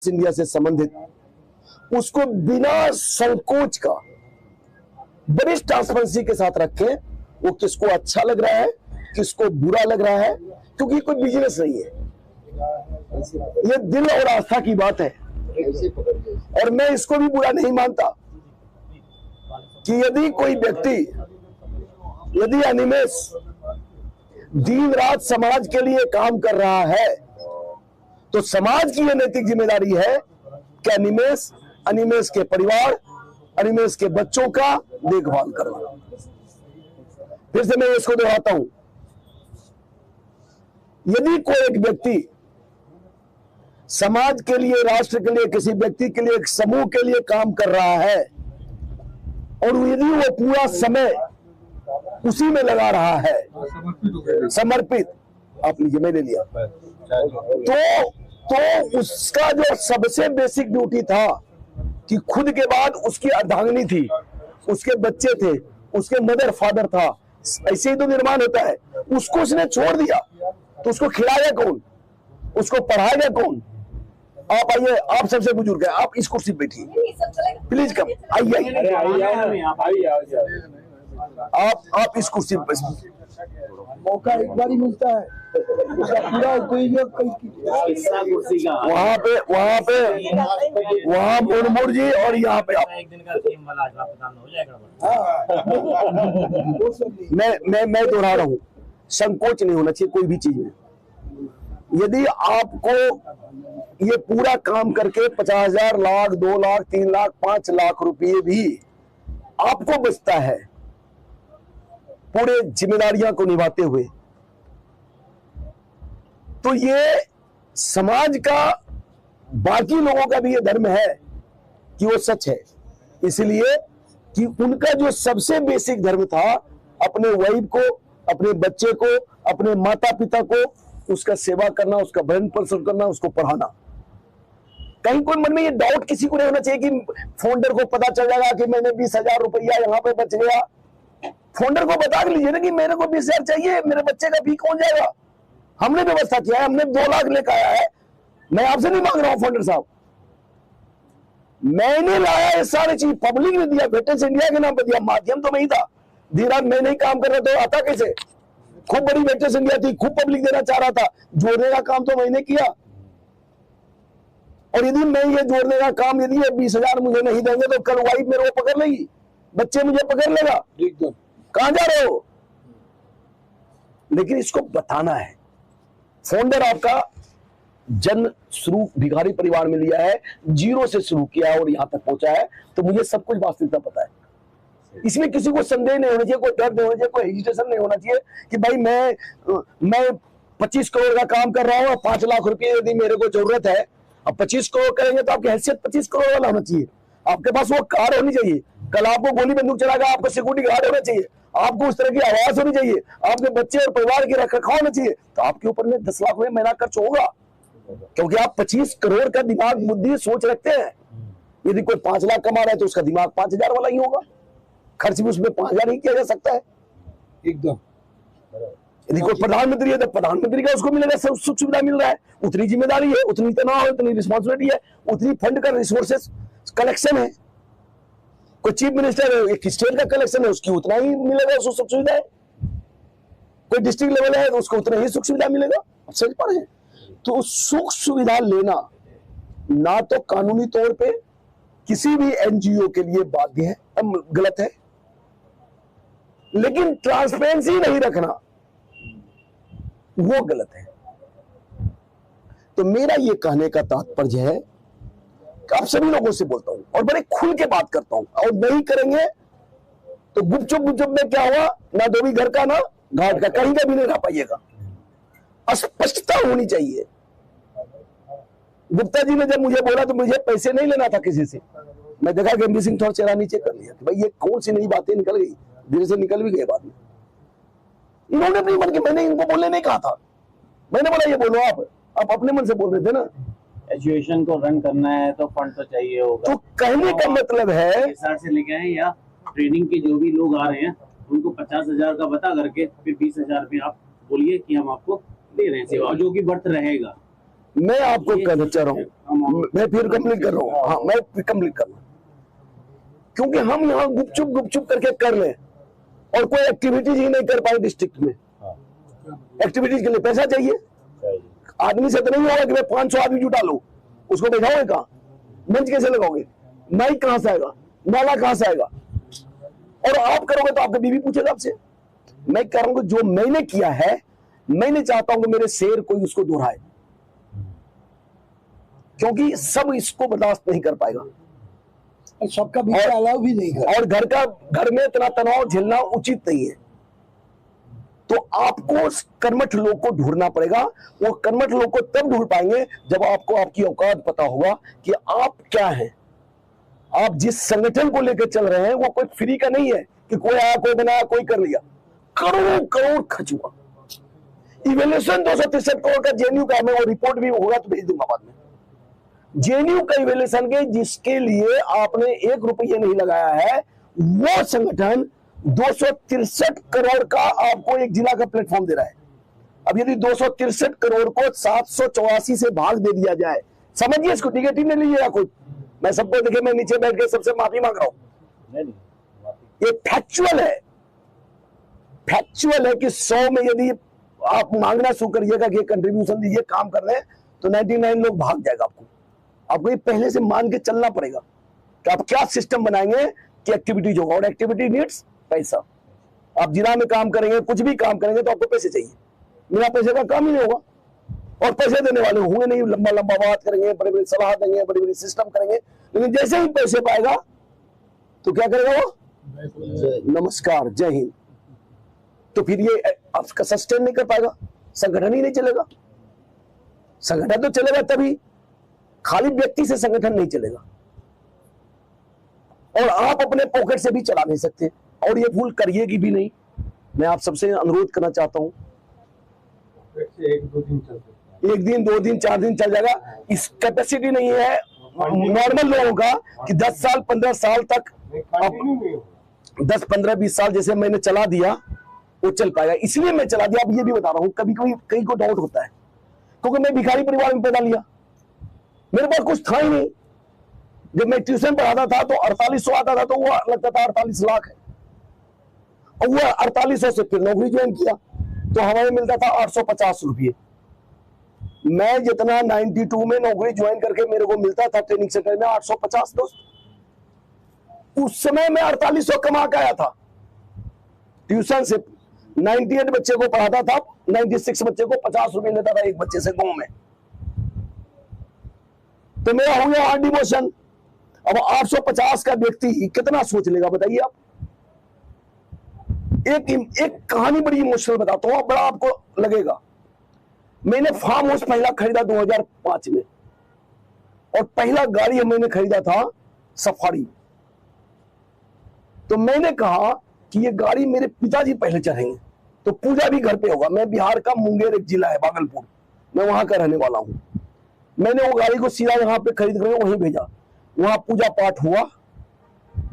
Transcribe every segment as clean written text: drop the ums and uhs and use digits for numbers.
India से संबंधित, उसको बिना संकोच का बड़ी ट्रांसपेरेंसी के साथ रखें। वो किसको अच्छा लग रहा है, किसको बुरा लग रहा है, क्योंकि कोई बिजनेस नहीं है, ये दिल और आस्था की बात है। और मैं इसको भी बुरा नहीं मानता कि यदि कोई व्यक्ति, यदि अनिमेष दिन रात समाज के लिए काम कर रहा है, तो समाज की यह नैतिक जिम्मेदारी है कि अनिमेष के परिवार, अनिमेष के बच्चों का देखभाल करना। फिर से मैं इसको दोहराता हूं, यदि कोई एक व्यक्ति समाज के लिए, राष्ट्र के लिए, किसी व्यक्ति के लिए, एक समूह के लिए काम कर रहा है और यदि वो पूरा समय उसी में लगा रहा है, समर्पित, आप लीजिए मैंने लिया, तो उसका जो सबसे बेसिक ड्यूटी था कि खुद के बाद उसकी अर्धांगिनी थी, उसके बच्चे थे, उसके मदर फादर था, ऐसे ही तो निर्माण होता है। उसको उसने छोड़ दिया, तो उसको खिलाएगा कौन, उसको पढ़ाएगा कौन? आप आइए, आप सबसे बुजुर्ग है, आप इस कुर्सी पे बैठिए प्लीज, कम आइए, आप इस कुर्सी पे, मौका एक बार ही मिलता है, पूरा वहाँ मुरमुर जी और यहाँ पे आप। एक दिन का थीम वाला प्रदान हो जाएगा। मैं दोहरा रहा हूँ, संकोच नहीं होना चाहिए कोई भी चीज में। यदि आपको ये पूरा काम करके 50,000, लाख, 2 लाख, 3 लाख, 5 लाख रुपये भी आपको बचता है पूरे जिम्मेदारियां को निभाते हुए, तो ये समाज का, बाकी लोगों का भी ये धर्म है कि वो सच है। इसलिए कि उनका जो सबसे बेसिक धर्म था, अपने वाइफ को, अपने बच्चे को, अपने माता पिता को, उसका सेवा करना, उसका भरण पोषण करना, उसको पढ़ाना। कहीं कोई मन में ये डाउट किसी को नहीं होना चाहिए कि फाउंडर को पता चल जाएगा कि मैंने 20,000 रुपया यहाँ पे बच गया। फाउंडर को बता लीजिए ना कि मेरे को 20,000 चाहिए, मेरे बच्चे का फी कौन जाएगा। हमने व्यवस्था किया है, हमने 2 लाख लेकर आया है, मैं आपसे नहीं मांग रहा हूं फाउंडर साहब, मैंने लाया ये सारी चीज, पब्लिक ने दिया, वेटर्स इंडिया के नाम पर दिया, माध्यम तो मैं ही था, धीरे मैं नहीं काम कर रहा तो आता कैसे? खूब बड़ी वेटर्स इंडिया थी, खूब पब्लिक देना चाह रहा था, जोड़ने का काम तो मैंने किया। और यदि मैं ये जोड़ने का काम, यदि ये 20,000 मुझे नहीं देंगे तो कल वाइफ मेरे को पकड़ लेगी, बच्चे मुझे पकड़ लेगा, कहां जा रहे हो? लेकिन इसको बताना है। फाउंडर आपका जन्म शुरू भिखारी परिवार में लिया है, 0 से शुरू किया और यहां तक पहुंचा है, तो मुझे सब कुछ वास्तविकता पता है। इसमें किसी को संदेह नहीं होना चाहिए, कोई डर नहीं होना चाहिए, कोई हेजिटेशन नहीं होना चाहिए कि भाई मैं 25 करोड़ का काम कर रहा हूं और 5 लाख रुपए यदि मेरे को जरूरत है, अब 25 करोड़ करेंगे तो आपकी हैसियत 25 करोड़ वाला होना चाहिए, आपके पास वो कार होनी चाहिए, कल आपको गोली बंदूक चलाएगा आपको सिक्योरिटी गार्ड होना चाहिए, आपको उस तरह की आवाज होनी चाहिए, आपके बच्चे और परिवार की रखरखाव होना चाहिए, तो आपके ऊपर में 10 लाख रुपए महीना खर्च होगा, क्योंकि आप 25 करोड़ का दिमाग, बुद्धि, सोच रखते हैं। यदि कोई 5 लाख कमा रहा है तो उसका दिमाग 5,000 वाला ही होगा, खर्च भी उसमें 5,000 ही किया जा सकता है एकदम। यदि कोई प्रधानमंत्री है तो प्रधानमंत्री का उसको मिलेगा, सुख सुविधा मिल रहा है, उतनी जिम्मेदारी है, उतनी तनाव है, उतनी रिस्पॉन्सिबिलिटी है, उतनी फंड का रिसोर्सेस कलेक्शन है। कोई चीफ मिनिस्टर है, एक स्टेट का कलेक्शन है, उसकी उतना ही मिलेगा, उसको सुख सुविधा है। कोई डिस्ट्रिक्ट लेवल है तो उसको उतना ही सुख सुविधा मिलेगा, सच पर है। तो सुख सुविधा लेना ना तो कानूनी तौर पे किसी भी एनजीओ के लिए बाध्य है, गलत है, लेकिन ट्रांसपेरेंसी नहीं रखना वो गलत है। तो मेरा ये कहने का तात्पर्य है कि आप सभी लोगों से बोलता हूं और बड़े खुल के बात करता हूं, और नहीं करेंगे तो गुपचुप में क्या हुआ, ना धोबी घर का ना घाट का, कहीं का भी नहीं रह पाइएगा। स्पष्टता होनी चाहिए। गुप्ता जी ने जब मुझे बोला तो मुझे पैसे नहीं लेना था किसी से, मैं देखा कि एमपी सिंह थोड़ा चेहरा नीचे कर लिया कि भाई ये कौन सी नई बातें निकल गई, धीरे से निकल भी गए बाद में। इन्होंने अपनी मन की, मैंने इनको बोलने नहीं कहा था, मैंने बोला ये बोलो, आप अपने मन से बोल रहे थे ना। एजुकेशन को रन करना है तो फंड तो चाहिए होगा, तो कहने का मतलब है से लेके आए या ट्रेनिंग के जो भी लोग आ रहे हैं उनको 50,000 का बता करके फिर 20,000 रुपये आप बोलिए कि हम आपको दे रहे हैं सेवा, जो कि वर्थ रहेगा। मैं आपको कहना चाह रहा हूँ, मैं फिर कंप्लीट कर रहा हूँ। हाँ, मैं फिर कंप्लीट कर रहा हूँ, क्योंकि हम यहाँ गुपचुप करके कर लें और कोई एक्टिविटीज ही नहीं कर पाए डिस्ट्रिक्ट में। एक्टिविटीज के लिए पैसा चाहिए। आदमी से तो नहीं होगा कि मैं 500 आदमी जुटा लो, उसको बैठाओगे कहाँ, मंच कैसे लगाओगे, माइक कहाँ से आएगा, नाला कहाँ से आएगा, और आप करोगे तो आपका बीवी पूछेगा आपसे। मैं कह रहा हूँ जो मैंने किया है, मैं नहीं चाहता हूं कि मेरे शेर कोई उसको दोहराए, क्योंकि सब इसको बर्दाश्त नहीं कर पाएगा, सबका बीच अलाउ भी नहीं कर। और घर में इतना तनाव झेलना उचित नहीं है। तो आपको कर्मठ लोग को ढूंढना पड़ेगा। वो कर्मठ लोग को तब ढूंढ पाएंगे जब आपको आपकी औकात पता होगा कि आप क्या हैं। आप जिस संगठन को लेकर चल रहे हैं वो कोई फ्री का नहीं है कि कोई आया, कोई बनाया, कोई कर लिया। करोड़ करोड़ खर्च हुआ। इवेल्यूशन 263 करोड़ का जेएनयू का, मैं वो रिपोर्ट भी होगा तो भेज दूंगा बाद में। जेएनयू का इवेल्यूशन के जिसके लिए आपने 1 रुपया नहीं लगाया है, वो संगठन 263 करोड़ का आपको एक जिला का प्लेटफॉर्म दे रहा है। अब यदि 263 करोड़ को 784 से भाग दे दिया जाए, समझिए इसको, टिकट ही नहीं लीजिएगा कोई। मैं सबको देखे, मैं नीचे बैठ के सबसे माफी मांग रहा हूं। ये फैक्चुअल है, फैक्चुअल है कि 100 में यदि आप मांगना शुरू करिएगा कि कंट्रीब्यूशन दीजिए, काम कर रहे हैं, तो 99 लोग भाग जाएगा। आपको ये पहले से मान के चलना पड़ेगा कि आप क्या सिस्टम बनाएंगे कि एक्टिविटीज होगा, और एक्टिविटी नीड्स पैसा। आप जिला में काम करेंगे, कुछ भी काम करेंगे तो आपको पैसे चाहिए। बिना पैसे का काम ही नहीं होगा, और पैसे देने वाले होंगे नहीं। लंबा लंबा बात करेंगे, बड़ी बड़ी सलाह देंगे, बड़ी बड़ी सिस्टम करेंगे, लेकिन जैसे ही पैसे पाएगा तो क्या करेगा वो, नमस्कार, जय हिंद। तो फिर ये आपका सस्टेन नहीं कर पाएगा, संगठन ही नहीं चलेगा। संगठन तो चलेगा तभी, खाली व्यक्ति से संगठन नहीं चलेगा, और आप अपने पॉकेट से भी चला नहीं सकते, और ये भूल करिएगी भी नहीं। मैं आप सबसे अनुरोध करना चाहता हूं, 1 दिन 2 दिन 4 दिन चल जाएगा। इस कैपेसिटी नहीं है नॉर्मल लोगों का कि 10 साल 15 साल तक, 10 15 20 साल जैसे मैंने चला दिया वो चल पाएगा। इसलिए मैं चला दिया। अब ये भी बता रहा हूं, कभी कभी कहीं को डाउट होता है, क्योंकि मैं भिखारी परिवार में पैदा लिया, मेरे पास कुछ था ही नहीं। जब मैं ट्यूशन पढ़ाता था तो 4800 आता था, तो वो लगता था 48 लाख है, और वो 4800 से फिर नौकरी ज्वाइन किया तो हमें मिलता था 850 रुपये। मैं जितना 92 में नौकरी ज्वाइन करके मेरे को मिलता था ट्रेनिंग सेंटर में 850 दोस्त, उस समय मैं 4800 कमा के आया था ट्यूशन से। 98 बच्चे को पढ़ाता था, 96 बच्चे को 50 रुपये लेता था एक बच्चे से गांव में, तो मेरा हो गया डिमोशन। अब 850 का व्यक्ति कितना सोच लेगा बताइए आप। एक कहानी बड़ी इमोशनल बताता हूं, बड़ा आपको लगेगा। मैंने फार्म हाउस पहला खरीदा 2005 में, और पहला गाड़ी मैंने खरीदा था सफारी। तो मैंने कहा कि ये गाड़ी मेरे पिताजी पहले चढ़ेंगे, तो पूजा भी घर पे होगा। मैं बिहार का मुंगेर एक जिला है भागलपुर, मैं वहां का रहने वाला हूं। मैंने वो गाड़ी को सीधा यहाँ पे खरीद कर वहीं भेजा, वहां पूजा पाठ हुआ।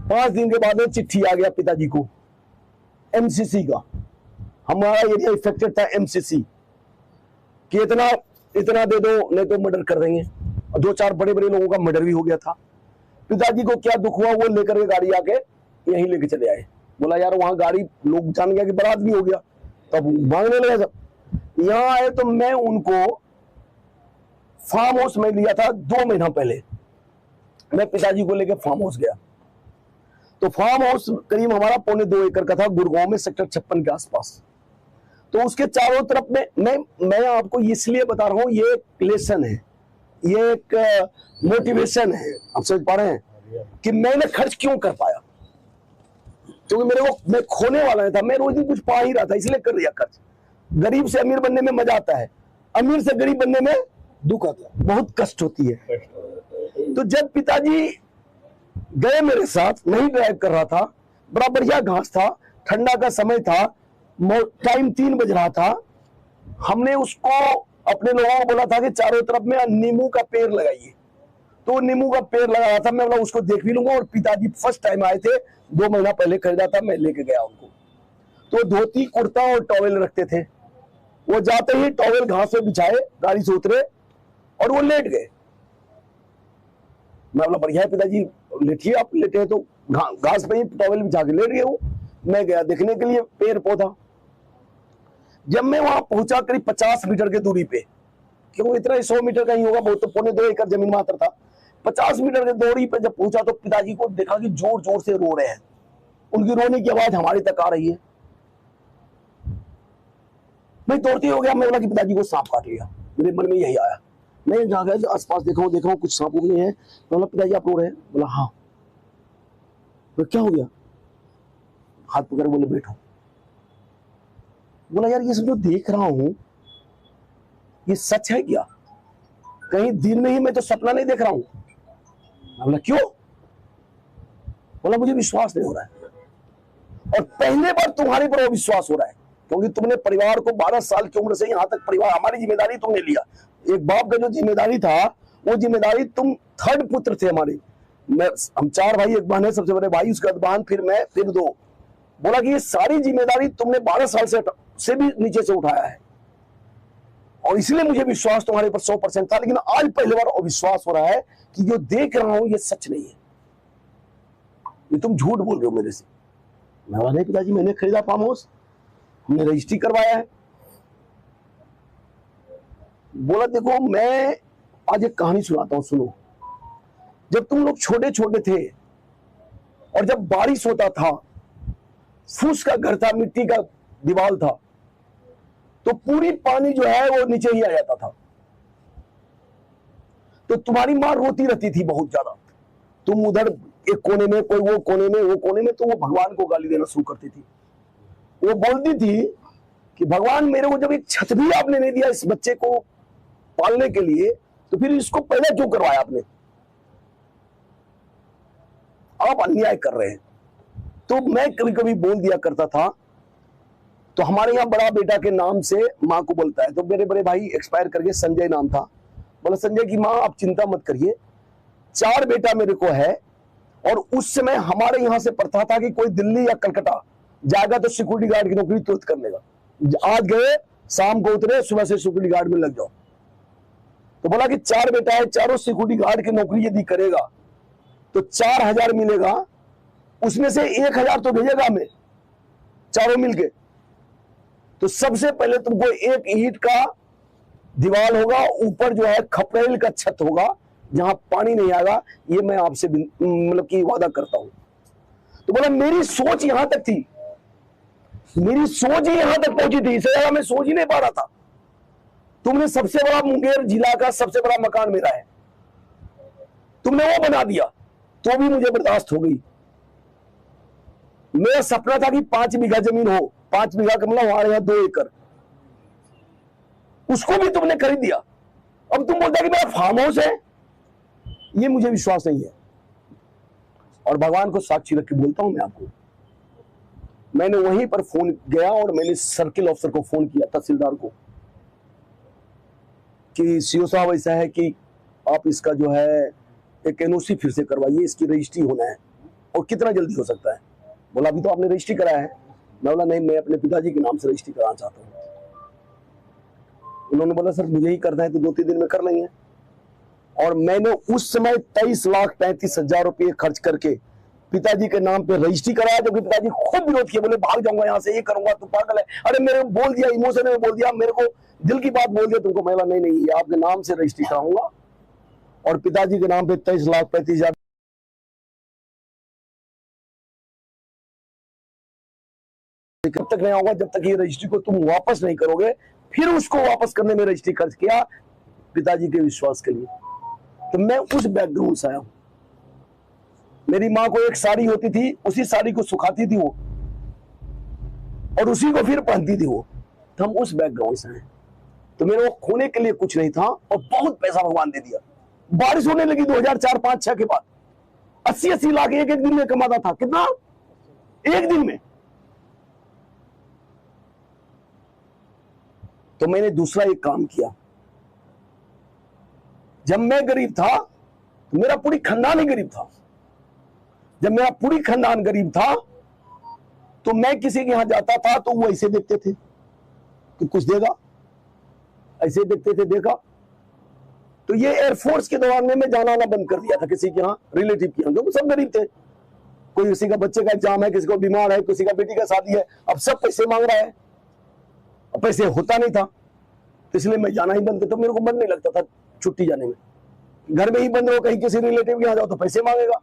5 दिन के बाद चिट्ठी आ गया पिताजी को एमसीसी का, हमारा एरिया इफेक्टेड था एमसीसी, कि इतना इतना दे दो नहीं तो मर्डर कर देंगे। और 2-4 बड़े बड़े लोगों का मर्डर भी हो गया था। पिताजी को क्या दुख हुआ, वो लेकर के गाड़ी आके यहीं लेके चले आए। बोला यार वहां गाड़ी, लोग जान गया कि बारात भी हो गया, तब मांगने लगा। सब यहाँ आए तो मैं उनको फार्म हाउस में लिया था 2 महीना पहले। मैं पिताजी को लेकर फार्म हाउस गया, तो फार्म हाउस करीब हमारा 1.25 एकड़ का था, गुड़गांव में सेक्टर 56 के आसपास। तो उसके चारों तरफ में मैं आपको इसलिए बता रहा हूं, ये एक लेसन है, ये एक मोटिवेशन है। आप समझ पा रहे हैं कि मैंने खर्च क्यों कर पाया, क्योंकि मैं खोने वाला नहीं था, मैं रोज ही कुछ पा ही रहा था, इसलिए कर लिया खर्च। गरीब से अमीर बनने में मजा आता है, अमीर से गरीब बनने में दुख आता है, बहुत कष्ट होती है। तो जब पिताजी गए मेरे साथ, नहीं ड्राइव कर रहा था, बड़ा बढ़िया घास था, ठंडा का समय था, टाइम 3 बज रहा था। हमने उसको अपने लोगों को बोला था कि चारों तरफ में नींबू का पेड़ लगाइए, तो नींबू का पेड़ लगा रहा था। मैं बोला उसको देख भी लूंगा। और पिताजी फर्स्ट टाइम आए थे, 2 महीना पहले खरीदा था, मैं लेके गया उनको। तो धोती कुर्ता और टॉवेल रखते थे, वो जाते ही टॉवेल घास पे बिछाए, गाड़ी से उतरे, और वो लेट गए। मैं बोला बढ़िया है पिताजी, लेटिए, आप लेटे हैं तो घास पे टॉवेल बिछा के लेट गए वो। मैं गया देखने के लिए पेड़ पौधा। जब मैं वहां पहुंचा करीब 50 मीटर की दूरी पे, क्यों इतना 100 मीटर का ही होगा, बहुत तो 2.25 एकड़ जमीन मात्र था। 50 मीटर की दूरी पे जब पहुंचा तो पिताजी को देखा कि जोर जोर से रो रहे हैं। उनकी रोने की आवाज हमारी तक आ रही है। मैं दौड़ते हो गया, मैं बोला कि पिताजी को सांप काट लिया। मेरे मन में यही आया। मैं जहाँ गया आसपास देखा हूँ कुछ सांप उगने हैं। मैं बोला पिताजी आप रो रहे हैं? बोला हाँ। तो क्या हो गया? हाथ पकड़ बोले बैठो। बोला यार ये सब जो देख रहा हूं ये सच है क्या? कहीं दिन में ही मैं तो सपना नहीं देख रहा हूं। बोला क्यों? बोला मुझे विश्वास नहीं हो रहा है, और पहले बार तुम्हारे पर विश्वास हो रहा है, क्योंकि तुमने परिवार को 12 साल की उम्र से यहां तक परिवार, हमारी जिम्मेदारी तुमने लिया। एक बाप का जो जिम्मेदारी था वो जिम्मेदारी, तुम थर्ड पुत्र थे हमारे। हम 4 भाई, एक बहन है, सबसे बड़े भाई, उसके बाद बहन, फिर मैं, फिर 2। बोला कि ये सारी जिम्मेदारी तुमने 12 साल से भी नीचे से उठाया है, और इसलिए मुझे विश्वास तुम्हारे पर 100% था। लेकिन आज पहली बार अविश्वास हो रहा है कि जो देख रहा हूं ये सच नहीं है, ये तुम झूठ बोल रहे हो मेरे से। मैं बोला नहीं पिताजी, मैंने खरीदा फार्म हाउस, हमने रजिस्ट्री करवाया है। बोला देखो मैं आज एक कहानी सुनाता हूं, सुनो। जब तुम लोग छोटे छोटे थे और जब बारिश होता था, फूस का घर था, मिट्टी का दीवार था, तो पूरी पानी जो है वो नीचे ही आ जाता था। तो तुम्हारी मां रोती रहती थी बहुत ज्यादा। तुम उधर एक कोने में, कोई वो कोने में, वो कोने में, तो वो भगवान को गाली देना शुरू करती थी। वो बोलती थी कि भगवान मेरे को जब एक छत भी आपने नहीं दिया इस बच्चे को पालने के लिए, तो फिर इसको पैदा क्यों करवाया आपने? आप अन्याय कर रहे हैं। तो मैं कभी कभी बोल दिया करता था। तो हमारे यहाँ बड़ा बेटा के नाम से माँ को बोलता है, तो मेरे बड़े भाई एक्सपायर कर गए, संजय नाम था। बोला संजय की माँ आप चिंता मत करिए, 4 बेटा मेरे को है। और उस समय हमारे यहाँ से प्रथा था कि कोई दिल्ली या कलकत्ता जाएगा तो सिक्योरिटी गार्ड की नौकरी तुरंत कर लेगा। आज गए, शाम को उतरे, सुबह से सिक्योरिटी गार्ड में लग जाओ। तो बोला कि 4 बेटा है, चारों सिक्योरिटी गार्ड की नौकरी यदि करेगा तो 4000 मिलेगा, उसमें से 1000 तो भेजेगा हमें, चारों मिलके। तो सबसे पहले तुमको एक ईंट का दीवार होगा, ऊपर जो है खपरेल का छत होगा जहां पानी नहीं आएगा, ये मैं आपसे मतलब कि वादा करता हूं। तो बोला मेरी सोच यहां तक थी, मेरी सोच ही यहां तक पहुंची थी, इससे ज्यादा मैं सोच ही नहीं पा रहा था। तुमने सबसे बड़ा मुंगेर जिला का सबसे बड़ा मकान मेरा है, तुमने वो बना दिया, तो भी मुझे बर्दाश्त हो गई। मेरा सपना था कि 5 बीघा जमीन हो, 5 बीघा का मतलब हमारे यहाँ 2 एकड़, उसको भी तुमने खरीद दिया। अब तुम बोलता कि मेरा फार्म हाउस है, ये मुझे विश्वास नहीं है। और भगवान को साक्षी रख के बोलता हूं मैं आपको, मैंने वहीं पर फोन गया और मैंने सर्किल ऑफिसर को फोन किया, तहसीलदार को, कि सीओ साहब ऐसा है कि आप इसका जो है एक एनओसी फिर से करवाइए, इसकी रजिस्ट्री होना है, और कितना जल्दी हो सकता है। बोला अभी तो आपने रजिस्ट्री कराया है। मैं बोला नहीं, मैं अपने पिताजी के नाम से रजिस्ट्री कराना चाहता हूँ। उन्होंने बोला सर मुझे ही करना है तो 2-3 दिन में कर लेंगे। और मैंने उस समय 23,35,000 रुपये खर्च करके पिताजी के नाम पे रजिस्ट्री कराया, जो कि पिताजी खूब विरोध किए, बोले भाग जाऊंगा यहाँ से, ये करूंगा, तू पागल है। अरे मेरे को बोल दिया, इमोशन में बोल दिया, मेरे को दिल की बात बोल दिया तुमको। मैं बोला नहीं, ये आपके नाम से रजिस्ट्री कराऊंगा, और पिताजी के नाम पे 23,35,000 कब तक नहीं आऊंगा, जब तक ये रजिस्ट्री को तुम वापस नहीं करोगे। फिर उसको वापस करने में रजिस्ट्री खर्च किया पिताजी के विश्वास के लिए। तो मैं उस बैकग्राउंड से आया हूं। मेरी माँ को एक साड़ी होती थी, उसी साड़ी को सुखाती थी वो, और उसी को फिर पहनती थी वो। तो हम उस बैकग्राउंड से हैं। तो मेरे को खोने के लिए कुछ नहीं था, और बहुत पैसा भगवान दे दिया। बारिश होने लगी 2004, 5, 6 के बाद 80-80 लाख एक दिन में कमाता था। कितना? एक दिन में। तो मैंने दूसरा एक काम किया। जब मैं गरीब था तो मेरा पूरी खानदान ही गरीब था। जब मेरा पूरी खानदान गरीब था तो मैं किसी के यहां जाता था तो वो ऐसे देखते थे कि कुछ देगा, ऐसे देखते थे, देखा। तो ये एयरफोर्स के दौरान में मैं जाना आना बंद कर दिया था किसी के यहाँ रिलेटिव के यहाँ, क्योंकि सब गरीब थे। कोई किसी का बच्चे का एग्जाम है, किसी को बीमार है, किसी का बेटी का शादी है, अब सब पैसे मांग रहा है, अब पैसे होता नहीं था, तो इसलिए मैं जाना ही बंद कर। तो मेरे को मन नहीं लगता था छुट्टी जाने में, घर में ही बंद रहो, कहीं किसी रिलेटिव के यहाँ जाओ तो पैसे मांगेगा।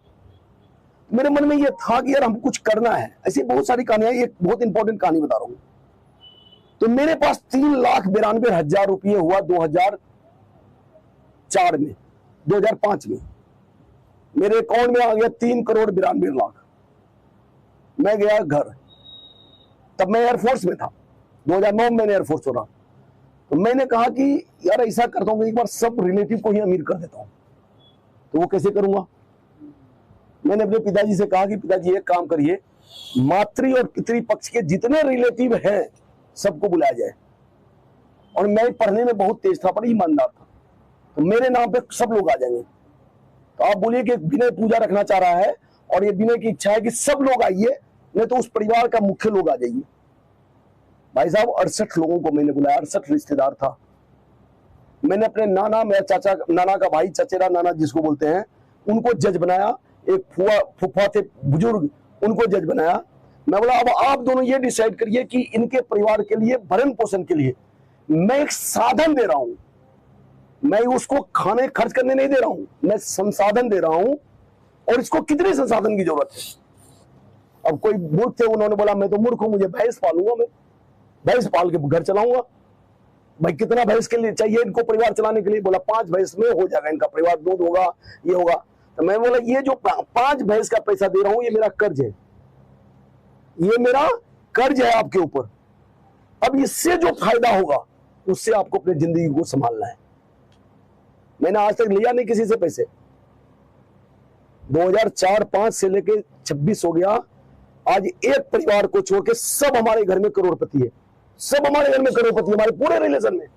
मेरे मन में ये था कि यार हम कुछ करना है। ऐसी बहुत सारी कहानियां, एक बहुत इंपॉर्टेंट कहानी बता रहा हूं। तो मेरे पास 3,92,000 रुपये हुआ 2004 में, 2005 में मेरे अकाउंट में आ गया 3,92,00,000। मैं गया घर, तब मैं एयरफोर्स में था, 2009 में मैंने एयरफोर्स छोड़ा। तो मैंने कहा कि यार ऐसा करता हूँ, एक बार सब रिलेटिव को ही अमीर कर देता हूँ। तो वो कैसे करूंगा? मैंने अपने पिताजी से कहा कि पिताजी एक काम करिए, मातृ और पितृ पक्ष के जितने रिलेटिव हैं सबको बुलाया जाए। और मैं पढ़ने में बहुत तेज था, पर ईमानदार था, तो मेरे नाम पे सब लोग आ जाएंगे। तो आप बोलिए कि विनय पूजा रखना चाह रहा है और ये विनय की इच्छा है कि सब लोग आइए, नहीं तो उस परिवार का मुख्य लोग आ जाइए। भाई साहब 68 लोगों को मैंने बुलाया, 68 रिश्तेदार था। मैंने अपने नाना, मेरा चाचा, नाना का भाई, चचेरा नाना जिसको बोलते हैं, उनको जज बनाया। एक फूफा थे बुजुर्ग, उनको जज बनाया। मैं बोला अब आप दोनों ये डिसाइड करिए कि इनके परिवार के लिए, भरण पोषण के लिए मैं एक साधन दे रहा हूं, मैं उसको खाने खर्च करने नहीं दे रहा हूं, मैं संसाधन दे रहा हूं, और इसको कितने संसाधन की जरूरत है। अब कोई मूर्ख थे, उन्होंने बोला मैं तो मूर्ख हूं, मुझे भैंस पालूंगा, मैं भैंस पाल के घर चलाऊंगा। भाई कितना भैंस के लिए चाहिए इनको परिवार चलाने के लिए? बोला 5 भैंस में हो जाएगा इनका परिवार, दूध होगा, ये होगा। तो मैं बोला ये जो 5 भैंस का पैसा दे रहा हूं, ये मेरा कर्ज है, ये मेरा कर्ज है आपके ऊपर। अब इससे जो फायदा होगा उससे आपको अपनी जिंदगी को संभालना है। मैंने आज तक लिया नहीं किसी से पैसे। 2004-5 से लेके 26 हो गया, आज एक परिवार को छोड़ के सब हमारे घर में करोड़पति है, सब हमारे घर में करोड़पति, हमारे पूरे रिलेशन में।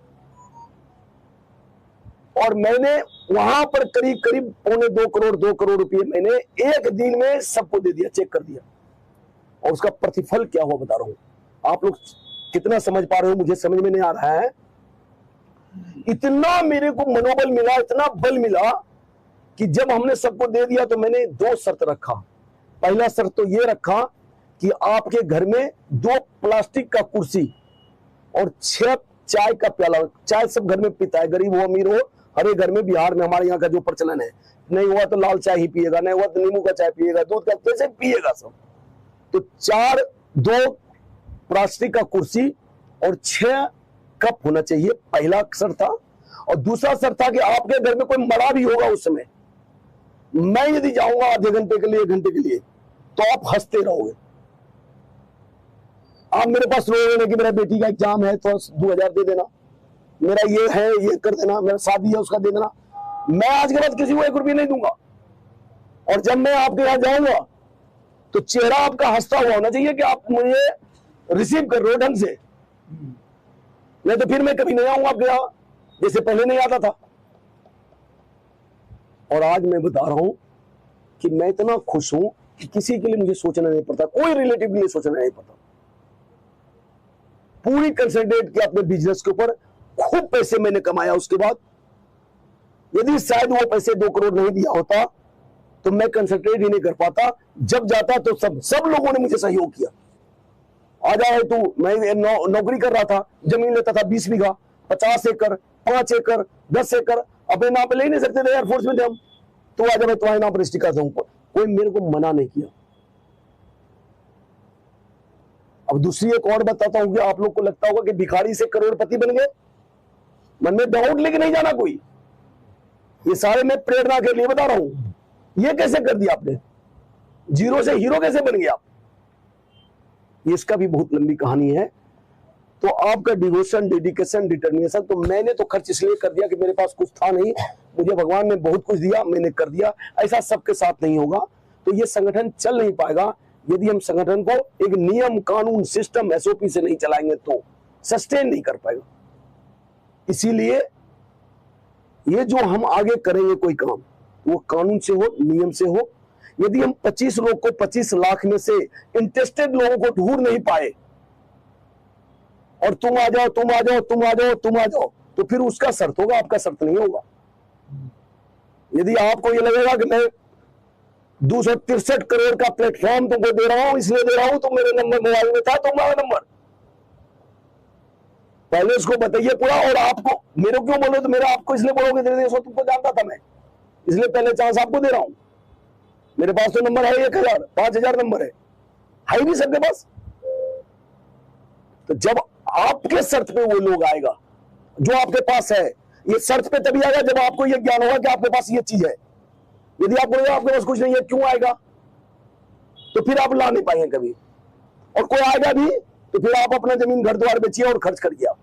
और मैंने वहां पर करीब करीब 2 करोड़ रुपए मैंने एक दिन में सबको दे दिया, चेक कर दिया। और उसका प्रतिफल क्या हुआ बता रहा हूं। आप लोग कितना समझ पा रहे हो मुझे समझ में नहीं आ रहा है। इतना मेरे को मनोबल मिला, इतना बल मिला कि जब हमने सबको दे दिया तो मैंने 2 शर्त रखा। पहला शर्त तो ये रखा कि आपके घर में 2 प्लास्टिक का कुर्सी और 6 चाय का प्याला। चाय सब घर में पीता है, गरीब हो अमीर हो, हर एक घर में बिहार में हमारे यहाँ का जो प्रचलन है, नहीं हुआ तो लाल चाय ही पिएगा, नहीं हुआ तो नींबू का चाय पिएगा, दूध का, कैसे पिएगा सब। तो 2 प्लास्टिक का कुर्सी और 6 कप होना चाहिए, पहला शर्त था। और दूसरा शर्त था कि आपके घर में कोई मरा भी होगा उस समय, मैं यदि जाऊंगा आधे घंटे के लिए, 1 घंटे के लिए, तो आप हंसते रहोगे। आप मेरे पास रोएंगे कि मेरा बेटी का एग्जाम है तो 2000 दे देना, मेरा ये है ये कर देना, मेरा शादी है उसका दे देना। मैं आज के बाद किसी को 1 रुपया नहीं दूंगा। और जब मैं आपके यहाँ जाऊंगा तो चेहरा आपका हंसता हुआ होना चाहिए कि आप मुझे रिसीव कर रहे हो ढंग से, नहीं तो फिर मैं कभी नहीं आऊंगा आपके यहाँ, जैसे पहले नहीं आता था। और आज मैं बता रहा हूं कि मैं इतना खुश हूं कि किसी के लिए मुझे सोचना नहीं पड़ता, कोई रिलेटिव के लिए सोचना नहीं पड़ता। पूरी कंसंट्रेट किया अपने बिजनेस के ऊपर, खूब पैसे मैंने कमाया। उसके बाद यदि शायद वो पैसे 2 करोड़ नहीं दिया होता तो मैं कंसंट्रेट ही नहीं कर पाता। जब जाता तो सब लोगों ने मुझे सहयोग किया। आ जाए तू, मैं नौकरी कर रहा था, जमीन लेता था 20 बीघा, 50 एकड़, 5 एकड़, 10 एकड़, अपने नाम पे ले नहीं सकते थे, एयरफोर्स में थे हम। तो आज मैं तुम्हारे नाम पर रजिस्ट्री करता हूं, कोई मेरे को मना नहीं किया। अब दूसरी एक और बताता हूं कि आप लोग को लगता होगा कि भिखारी से करोड़पति बन गए, मन में डाउट लेके नहीं जाना कोई। ये सारे मैं प्रेरणा के लिए बता रहा हूं। ये कैसे कर दिया आपने, 0 से हीरो कैसे बन गया आप, इसका भी बहुत लंबी कहानी है। तो आपका डिवोशन, डेडिकेशन, डिटर्मिनेशन, तो मैंने तो खर्च इसलिए कर दिया कि मेरे पास कुछ था नहीं, मुझे भगवान ने बहुत कुछ दिया, मैंने कर दिया। ऐसा सबके साथ नहीं होगा, तो ये संगठन चल नहीं पाएगा यदि हम संगठन को एक नियम, कानून, सिस्टम, SOP से नहीं चलाएंगे तो सस्टेन नहीं कर पाएगा। इसीलिए ये जो हम आगे करेंगे कोई काम, वो कानून से हो, नियम से हो। यदि हम 25 लोग को 25 लाख में से इंटरेस्टेड लोगों को ढूंढ नहीं पाए और तुम आ जाओ, तुम आ जाओ, तुम आ जाओ, तुम आ जाओ, तो फिर उसका शर्त होगा, आपका शर्त नहीं होगा। यदि आपको ये लगेगा कि मैं 263 करोड़ का प्लेटफॉर्म तुमको दे रहा हूं, इसलिए दे रहा हूं, तो मेरे नंबर मोबाइल में था तुम्हारा नंबर, पहले उसको बताइए पूरा। और आपको मेरे क्यों बोलो, तो मेरा आपको इसलिए बोलोगे दे तुमको जानता था मैं, इसलिए पहले चांस आपको दे रहा हूं। मेरे पास तो नंबर है 1000 5000 नंबर है भी सबके पास। तो जब आपके शर्त पे वो लोग आएगा जो आपके पास है, ये शर्त पे तभी आएगा जब आपको ये ज्ञान होगा कि आपके पास ये चीज है। यदि आप बोलेंगे आपके पास कुछ नहीं है, क्यों आएगा, तो फिर आप ला नहीं पाएंगे कभी। और कोई आएगा भी तो फिर आप अपना जमीन घर द्वार बेचिए और खर्च करिए आप।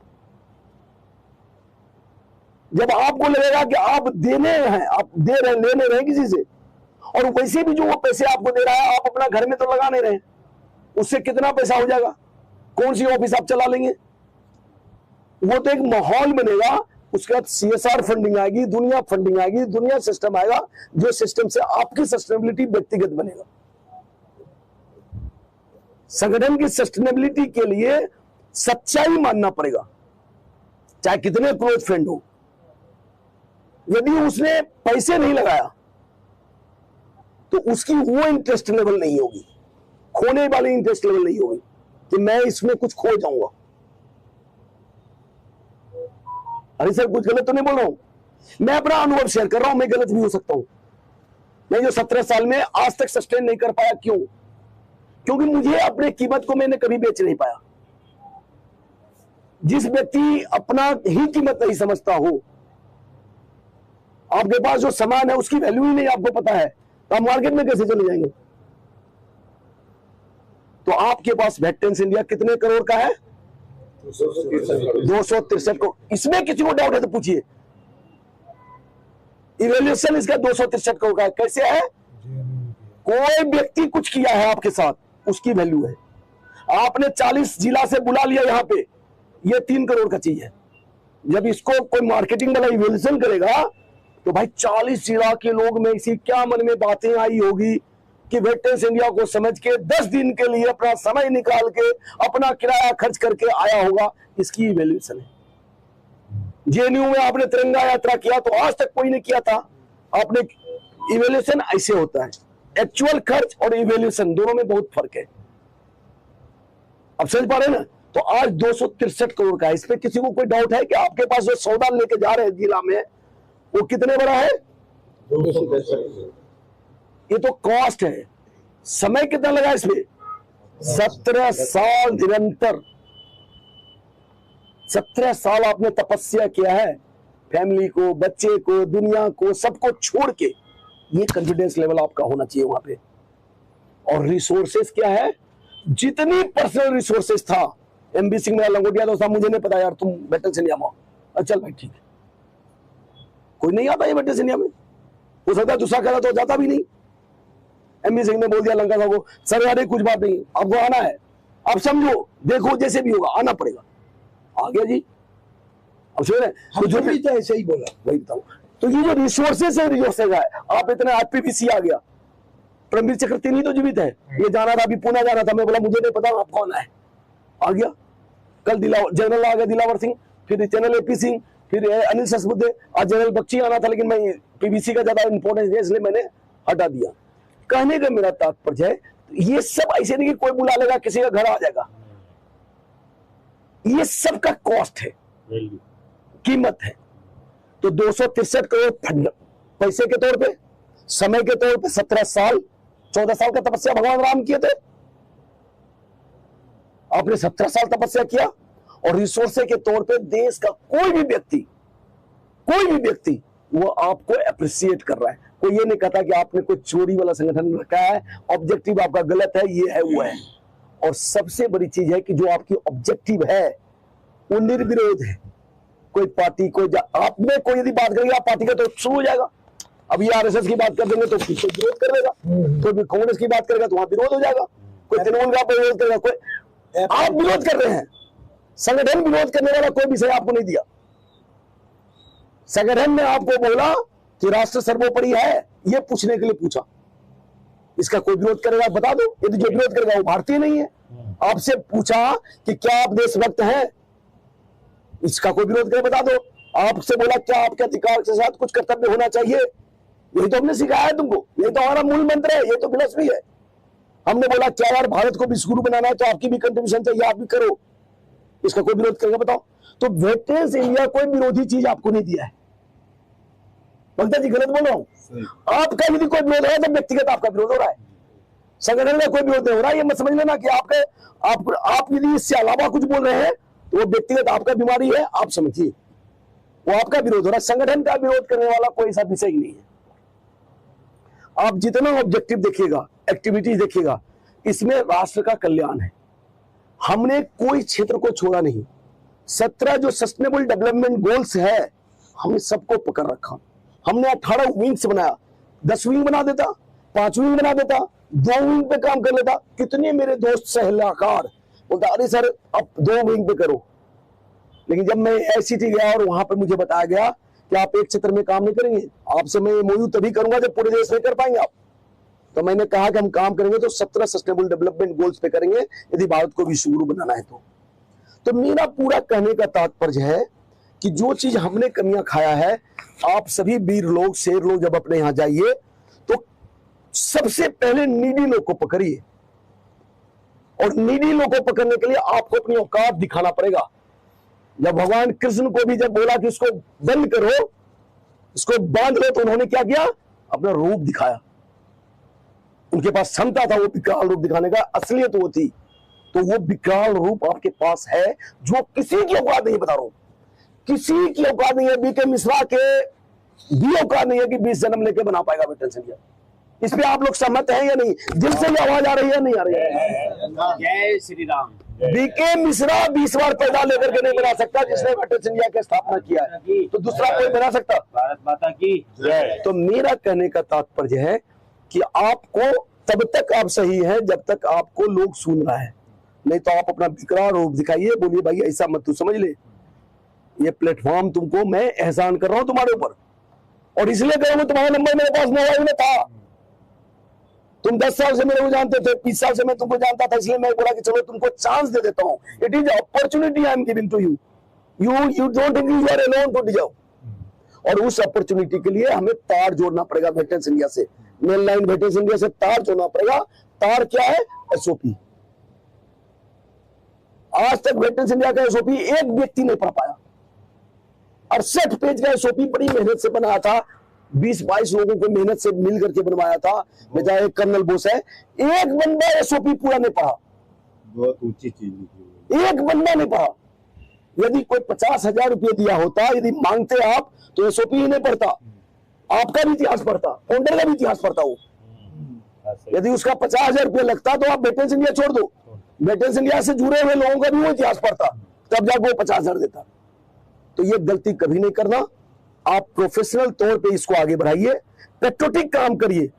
जब आपको लगेगा कि आप देने हैं, आप दे रहे, लेने रहे किसी से, और वैसे भी जो वो पैसे आपको दे रहा है आप अपना घर में तो लगा नहीं रहे, उससे कितना पैसा हो जाएगा, कौन सी ऑफिस आप चला लेंगे। वो तो एक माहौल बनेगा, उसके बाद CSR फंडिंग आएगी, दुनिया फंडिंग आएगी, दुनिया सिस्टम आएगा, जो सिस्टम से आपकी सस्टेनेबिलिटी व्यक्तिगत बनेगा। संगठन की सस्टेनेबिलिटी के लिए सच्चाई मानना पड़ेगा, चाहे कितने क्लोज फ्रेंड हो। यदि उसने पैसे नहीं लगाया तो उसकी वो इंटरेस्ट लेवल नहीं होगी, खोने वाली इंटरेस्ट लेवल नहीं होगी कि मैं इसमें कुछ खो जाऊंगा। अरे सर कुछ गलत तो नहीं बोल रहा हूं, मैं अपना अनुभव शेयर कर रहा हूं, मैं गलत भी हो सकता हूं। मैं जो 17 साल में आज तक सस्टेन नहीं कर पाया, क्यों? क्योंकि मुझे अपने कीमत को मैंने कभी बेच नहीं पाया। जिस व्यक्ति अपना ही कीमत नहीं समझता हो, आपके पास जो सामान है उसकी वैल्यू ही नहीं आपको पता है, तो आप मार्केट में कैसे चले जाएंगे? तो आपके पास वेटेंस इंडिया कितने करोड़ का है? 263 करोड़। इसमें किसी को डाउट है तो पूछिए। इवैल्यूएशन इसका 263 करोड़ का है। कैसे है? कोई व्यक्ति कुछ किया है आपके साथ, उसकी वैल्यू है। आपने 40 जिला से बुला लिया यहाँ पे, ये 3 करोड़ का चीज है। जब इसको कोई मार्केटिंग वाला इवैल्यूएशन करेगा तो भाई 40 जिला के लोग में इसी क्या मन में बातें आई होगी कि वेटेंस इंडिया को समझ के 10 दिन के लिए अपना समय निकाल के अपना किराया खर्च करके आया होगा, इसकी इवैल्यूएशन है। JNU में आपने तिरंगा यात्रा किया तो आज तक कोई नहीं किया था, आपने इवैल्यूएशन ऐसे होता है। एक्चुअल खर्च और इवैल्यूएशन दोनों में बहुत फर्क है। अब समझ पा रहे हैं ना? तो आज 263 करोड़ का है। इसमें किसी को कोई डाउट है कि आपके पास जो सौदा लेके जा रहे हैं जिला में वो कितने बड़ा है? 263। ये तो कॉस्ट है। समय कितना लगा इसमें? 17 साल निरंतर। 17 साल आपने तपस्या किया है, फैमिली को, बच्चे को, दुनिया को, सबको छोड़ के। ये कॉन्फिडेंस लेवल आपका होना चाहिए वहां पे। और रिसोर्सेस क्या है? जितनी पर्सनल रिसोर्सेस था, MB सिंह मेरा लंगोटिया दोस्त, मुझे नहीं पता यार, तुम वेटेंस इंडिया में आओ। चल भाई ठीक है, कोई नहीं आता है वेटेंस इंडिया में, हो सकता है दूसरा कह रहा तो जाता भी नहीं। MB सिंह ने बोल दिया लंका साहब को, सर यार कुछ बात नहीं, आपको आना है, आप समझो, देखो जैसे भी होगा आना पड़ेगा। आ गया जी। अब सुन हम जो भी तो ऐसे ही बोला, वही बताऊं। तो ये जो रिसोर्सेस है, रिसोर्सेस है, आप इतना IPPC आ गया, परमवीर चक्रवर्ती नहीं तो जीवित है, ये जाना था, अभी पुणे जाना था, मैं बोला मुझे नहीं पता आप कौन है, आ गया। कल जनरल आ गया दिलावर सिंह, फिर जनरल AP सिंह, फिर अनिल ससबुद्धे, आज जनरल बख्शी आना था, लेकिन मैं PBC का ज्यादा इंपॉर्टेंस है इसलिए मैंने हटा दिया। कहने का मेरा तात्पर्य है, ये सब ऐसे नहीं कि कोई बुला लेगा किसी का घर आ जाएगा, ये सब का कॉस्ट है, कीमत है। तो 263 करोड़ पैसे के तौर पे, समय के तौर पे 17 साल 14 साल का तपस्या भगवान राम किए थे। आपने 17 साल तपस्या किया, और रिसोर्सेज के तौर पे देश का कोई भी व्यक्ति वो आपको अप्रिशिएट कर रहा है। कोई ये नहीं कहता कि आपने कोई चोरी वाला संगठन रखा है, ऑब्जेक्टिव आपका गलत है, ये है वो है। और सबसे बड़ी चीज है कि जो आपकी ऑब्जेक्टिव है वो निर्विरोध है। कोई पार्टी को आप में कोई यदि बात करेगा पार्टी का तो शुरू हो जाएगा। अब ये RSS की बात कर देंगे तो कोई विरोध कर देगा, कोई कांग्रेस की बात करेगा तो वहां विरोध हो जाएगा, कोई तृणमूल का विरोध करेगा, कोई आप विरोध कर रहे हैं। संगठन विरोध करने वाला कोई विषय आपको नहीं दिया। संगठन ने आपको बोला कि राष्ट्र सर्वोपरि है, ये पूछने के लिए पूछा। इसका कोई विरोध करेगा बता दो, यदि जो विरोध करेगा वो भारतीय नहीं है। आपसे पूछा कि क्या आप देशभक्त हैं, इसका कोई विरोध करे बता दो। आपसे बोला क्या आपके अधिकार के साथ कुछ कर्तव्य होना चाहिए, यही तो हमने सिखाया है तुमको, यही तो हमारा मूल मंत्र है, ये तो फिलॉसफी है। हमने बोला क्या यार भारत को विश्व गुरु बनाना है तो आपकी भी कंट्रीब्यूशन चाहिए, आप भी करो। इसका कोई विरोध करेगा बताओ? तो वेटरन्स इंडिया कोई विरोधी चीज आपको नहीं दिया है। भक्ता जी गलत बोल रहा हूं? आपका यदि कोई विरोध है तो व्यक्तिगत आपका विरोध हो रहा है, संगठन का कोई विरोध नहीं हो रहा है। ये मत समझ लेना कि आप यदि इससे अलावा कुछ बोल रहे हैं तो वो व्यक्तिगत आपका बीमारी है, आप समझिए, वो आपका विरोध हो रहा है। संगठन का विरोध करने वाला कोई ऐसा विषय ही नहीं है। आप जितना ऑब्जेक्टिव देखिएगा, एक्टिविटीज देखिएगा, इसमें राष्ट्र का कल्याण है। हमने कोई क्षेत्र को छोड़ा नहीं। 17 जो सस्टेनेबल डेवलपमेंट गोल्स है, हमने सबको पकड़ रखा। हमने 18 विंग्स बनाया, 10 विंग बना देता, 5 विंग बना देता, 2 विंग पे काम कर लेता। कितने मेरे दोस्त सलाहकार बोलता अरे सर अब 2 विंग पे करो, लेकिन जब मैं ICT गया और वहां पे मुझे बताया गया कि आप एक क्षेत्र में काम नहीं करेंगे, आपसे मैं MOU तभी करूंगा जब पूरे देश में कर पाएंगे आप। तो मैंने कहा कि हम काम करेंगे तो 17 सस्टेनेबल डेवलपमेंट गोल्स पे करेंगे यदि भारत को विश्व गुरु बनाना है तो मेरा पूरा कहने का तात्पर्य है कि जो चीज हमने कमियां खाया है, आप सभी वीर लोग, शेर लोग जब अपने यहां जाइए तो सबसे पहले नीडी लोग को पकड़िए, और नीडी लोग को पकड़ने के लिए आपको अपनी औकात दिखाना पड़ेगा। जब भगवान कृष्ण को भी जब बोला कि इसको बंद करो, इसको बांध लो, तो उन्होंने क्या किया? अपना रूप दिखाया। उनके पास क्षमता था वो विकराल रूप दिखाने का, असलियत वो थी। तो वो विकराल रूप आपके पास है जो किसी की औकात नहीं, बता रहा हूं, किसी की औकात नहीं है। BK मिश्रा के भी औकात नहीं है कि 20 जन्म लेके बना पाएगा वेटरन्स इंडिया। इस पे आप लोग सहमत हैं या नहीं? दिल से आवाज आ रही है नहीं आ रही है? जय श्री राम। BK मिश्रा 20 बार पैदा लेकर के नहीं बना सकता जिसने वेटरन्स इंडिया की स्थापना किया है, तो दूसरा कोई बना सकता? भारत माता की जय। तो मेरा कहने का तात्पर्य है कि आपको तब तक आप सही है जब तक आपको लोग सुन रहा है, नहीं तो आप अपना विकराल रूप दिखाइए, बोलिए भाई ऐसा मत तू समझ ले, ये प्लेटफॉर्म तुमको मैं एहसान कर रहा हूं तुम्हारे ऊपर, और इसलिए करूंगा तुम्हारा नंबर मेरे पास मोबाइल में था। तुम 10 साल से मेरे को जानते थे, 20 साल से मैं तुमको जानता था, इसलिए मैं बोला कि चलो तुमको चांस दे देता हूं। It is opportunity I am giving to you, you don't think you are alone to deserve. और उस अपॉर्चुनिटी के लिए हमें तार जोड़ना पड़ेगा वेटरन्स इंडिया से, मेन लाइन वेटरन्स इंडिया से तार जोड़ना पड़ेगा। तार क्या है? SOP। आज तक वेटरन्स इंडिया का SOP एक व्यक्ति नहीं पढ़ पाया। 68 पेज का SOP बड़ी मेहनत से बनाया था, 20-22 लोगों को मेहनत से मिल करके बनवाया था। बेटा एक कर्नल बोस है, एक बंदा SOP पूरा नहीं पढ़ा, बहुत ऊंची चीज, एक बंदा नहीं पढ़ा। यदि कोई 50,000 रुपये दिया होता, यदि मांगते आप, तो SOP ही नहीं पढ़ता, आपका भी इतिहास पढ़ता, फाउंडर का भी इतिहास पढ़ता वो। यदि उसका 50,000 रुपये लगता तो आप वेटरन्स इंडिया छोड़ दो, वेटरन्स इंडिया से जुड़े हुए लोगों का भी वो इतिहास पढ़ता, तब जाकर वो 50,000 देता। तो ये गलती कभी नहीं करना। आप प्रोफेशनल तौर पे इसको आगे बढ़ाइए, पेट्रोटिक काम करिए,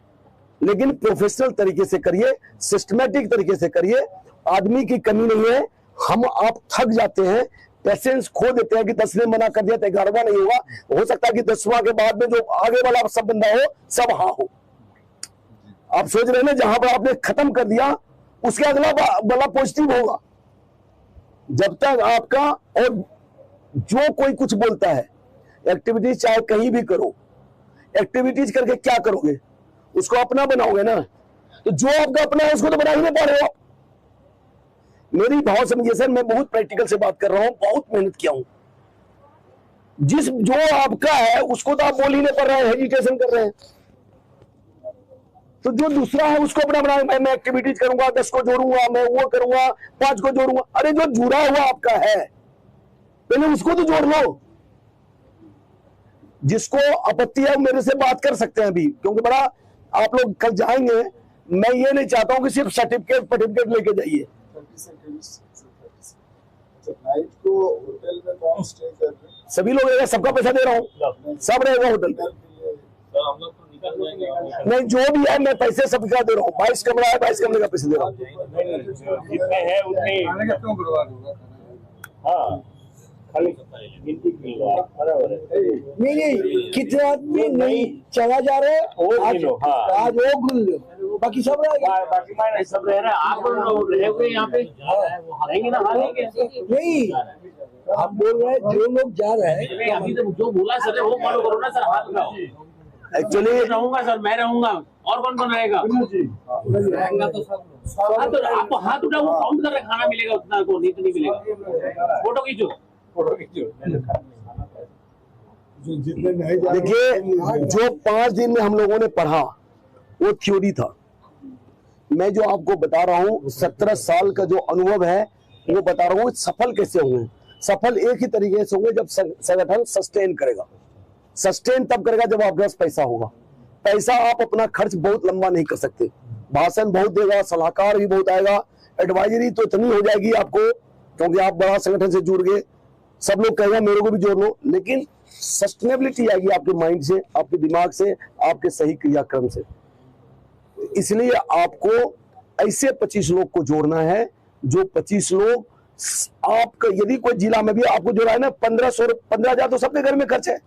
लेकिन प्रोफेशनल तरीके से करिए, सिस्टमैटिक तरीके से करिए। आदमी की कमी नहीं है, आप थक जाते हैं, पेशेंस खो देते हैं कि 10 ने मना कर दिया तो 11वां नहीं होगा। हो सकता है कि 10वां के बाद में जो आगे वाला सब बंदा हो सब हाँ हो। आप सोच रहे हैं ना, जहां पर आपने खत्म कर दिया उसके अगला वाला पॉजिटिव होगा। जब तक आपका, और जो कोई कुछ बोलता है, एक्टिविटीज चाहे कहीं भी करो, एक्टिविटीज करके क्या करोगे? उसको अपना बनाओगे ना, तो जो आपका अपना है उसको तो बना ही नहीं पा रहे हो। मेरी भाव समझिए सर, मैं बहुत प्रैक्टिकल से बात कर रहा हूं, बहुत मेहनत किया हूं। जो आपका है उसको तो आप बोल ही नहीं पा रहे हैं, हेजिटेशन कर रहे हैं। तो जो दूसरा है उसको अपना बना, मैं एक्टिविटीज करूंगा, 10 को जोड़ूंगा, मैं वो करूंगा, 5 को जोड़ूंगा। अरे जो जुड़ा हुआ आपका है पहले उसको तो जोड़ लो। जिसको आपत्ति है मेरे से बात कर सकते हैं अभी, क्योंकि बड़ा आप लोग कल जाएंगे, मैं ये नहीं चाहता हूं कि सिर्फ सर्टिफिकेट लेके जाइए। नाइट को होटल में कौन स्टे कर रहे हैं? सभी लोग रहेगा, सबका पैसा दे रहा हूँ, सब रहेगा होटल में। हम लोग तो निकल जाएंगे। नहीं, जो भी है मैं पैसे सबका दे रहा हूँ। 22 कमरा है, 22 कमरे का पैसे दे रहा हूँ। जितने हैं उतने खाने का क्यों बर्बाद होगा? हाँ खाली नहीं, कितने आदमी नहीं चला जा रहे हैं, आज वो घुल लो, बाकी सब रहेगा। बाकी मैं सब रह रहे हैं, आप रहोगे यहाँ पे, रहेंगे ना? नहीं, आप बोल रहे हैं जो लोग जा रहे हैं, अभी तो जो बोला सर वो फॉलो करो ना सर, हाथ लगाओ। एक्चुअली रहूंगा सर, मैं रहूंगा, और कौन कौन रहेगा? रहेगा तो सब लोग। हाँ, तो आपको हाथ उठाओ, काउंट कर रहे, खाना मिलेगा उतना को, नहीं तो नहीं मिलेगा। फोटो खींचो। जो जितने नहीं जा देखिए, जो 5 दिन में हम लोगों ने पढ़ा वो थ्योरी था। मैं जो आपको बता रहा हूँ 17 साल का जो अनुभव है वो बता रहा हूँ। सफल कैसे होंगे? सफल एक ही तरीके से होंगे जब संगठन सस्टेन करेगा। सस्टेन तब करेगा जब आपके पास पैसा होगा। पैसा आप अपना खर्च बहुत लंबा नहीं कर सकते। भाषण बहुत देगा, सलाहकार भी बहुत आएगा, एडवाइजरी तो इतनी हो जाएगी आपको, क्योंकि आप बड़ा संगठन से जुड़ गए, सब लोग कहेगा मेरे को भी जोड़ लो, लेकिन सस्टेनेबिलिटी आएगी आपके माइंड से, आपके दिमाग से, आपके सही क्रियाक्रम से। इसलिए आपको ऐसे 25 लोग को जोड़ना है, जो 25 लोग आपका, यदि कोई जिला में भी आपको जोड़ा है ना, 15,000 तो सबके घर में खर्च है,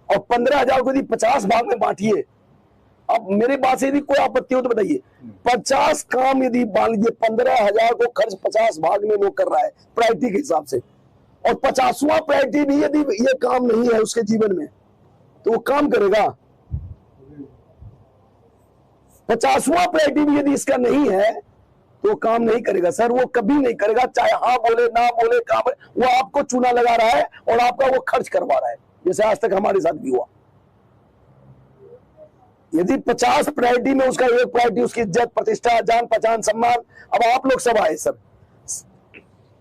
और 15,000 को यदि 50 भाग में बांटिए। अब मेरी बात से यदि कोई आपत्ति हो तो बताइए, 50 काम यदि मान लीजिए 15,000 को खर्च 50 भाग में लोग कर रहा है प्रायोरिटी के हिसाब से, और 50वां प्रायोरिटी भी यदि ये काम नहीं है उसके जीवन में, तो वो काम करेगा? 50वां प्रायोरिटी भी यदि इसका नहीं है तो काम नहीं करेगा सर, वो कभी नहीं करेगा, चाहे हाँ बोले ना बोले, काम वो आपको चूना लगा रहा है और आपका वो खर्च करवा रहा है, जैसे आज तक हमारे साथ भी हुआ। यदि 50 प्रायोरिटी में उसका एक प्रायोरिटी उसकी इज्जत, प्रतिष्ठा, जान पहचान, सम्मान। अब आप लोग सब आए सर,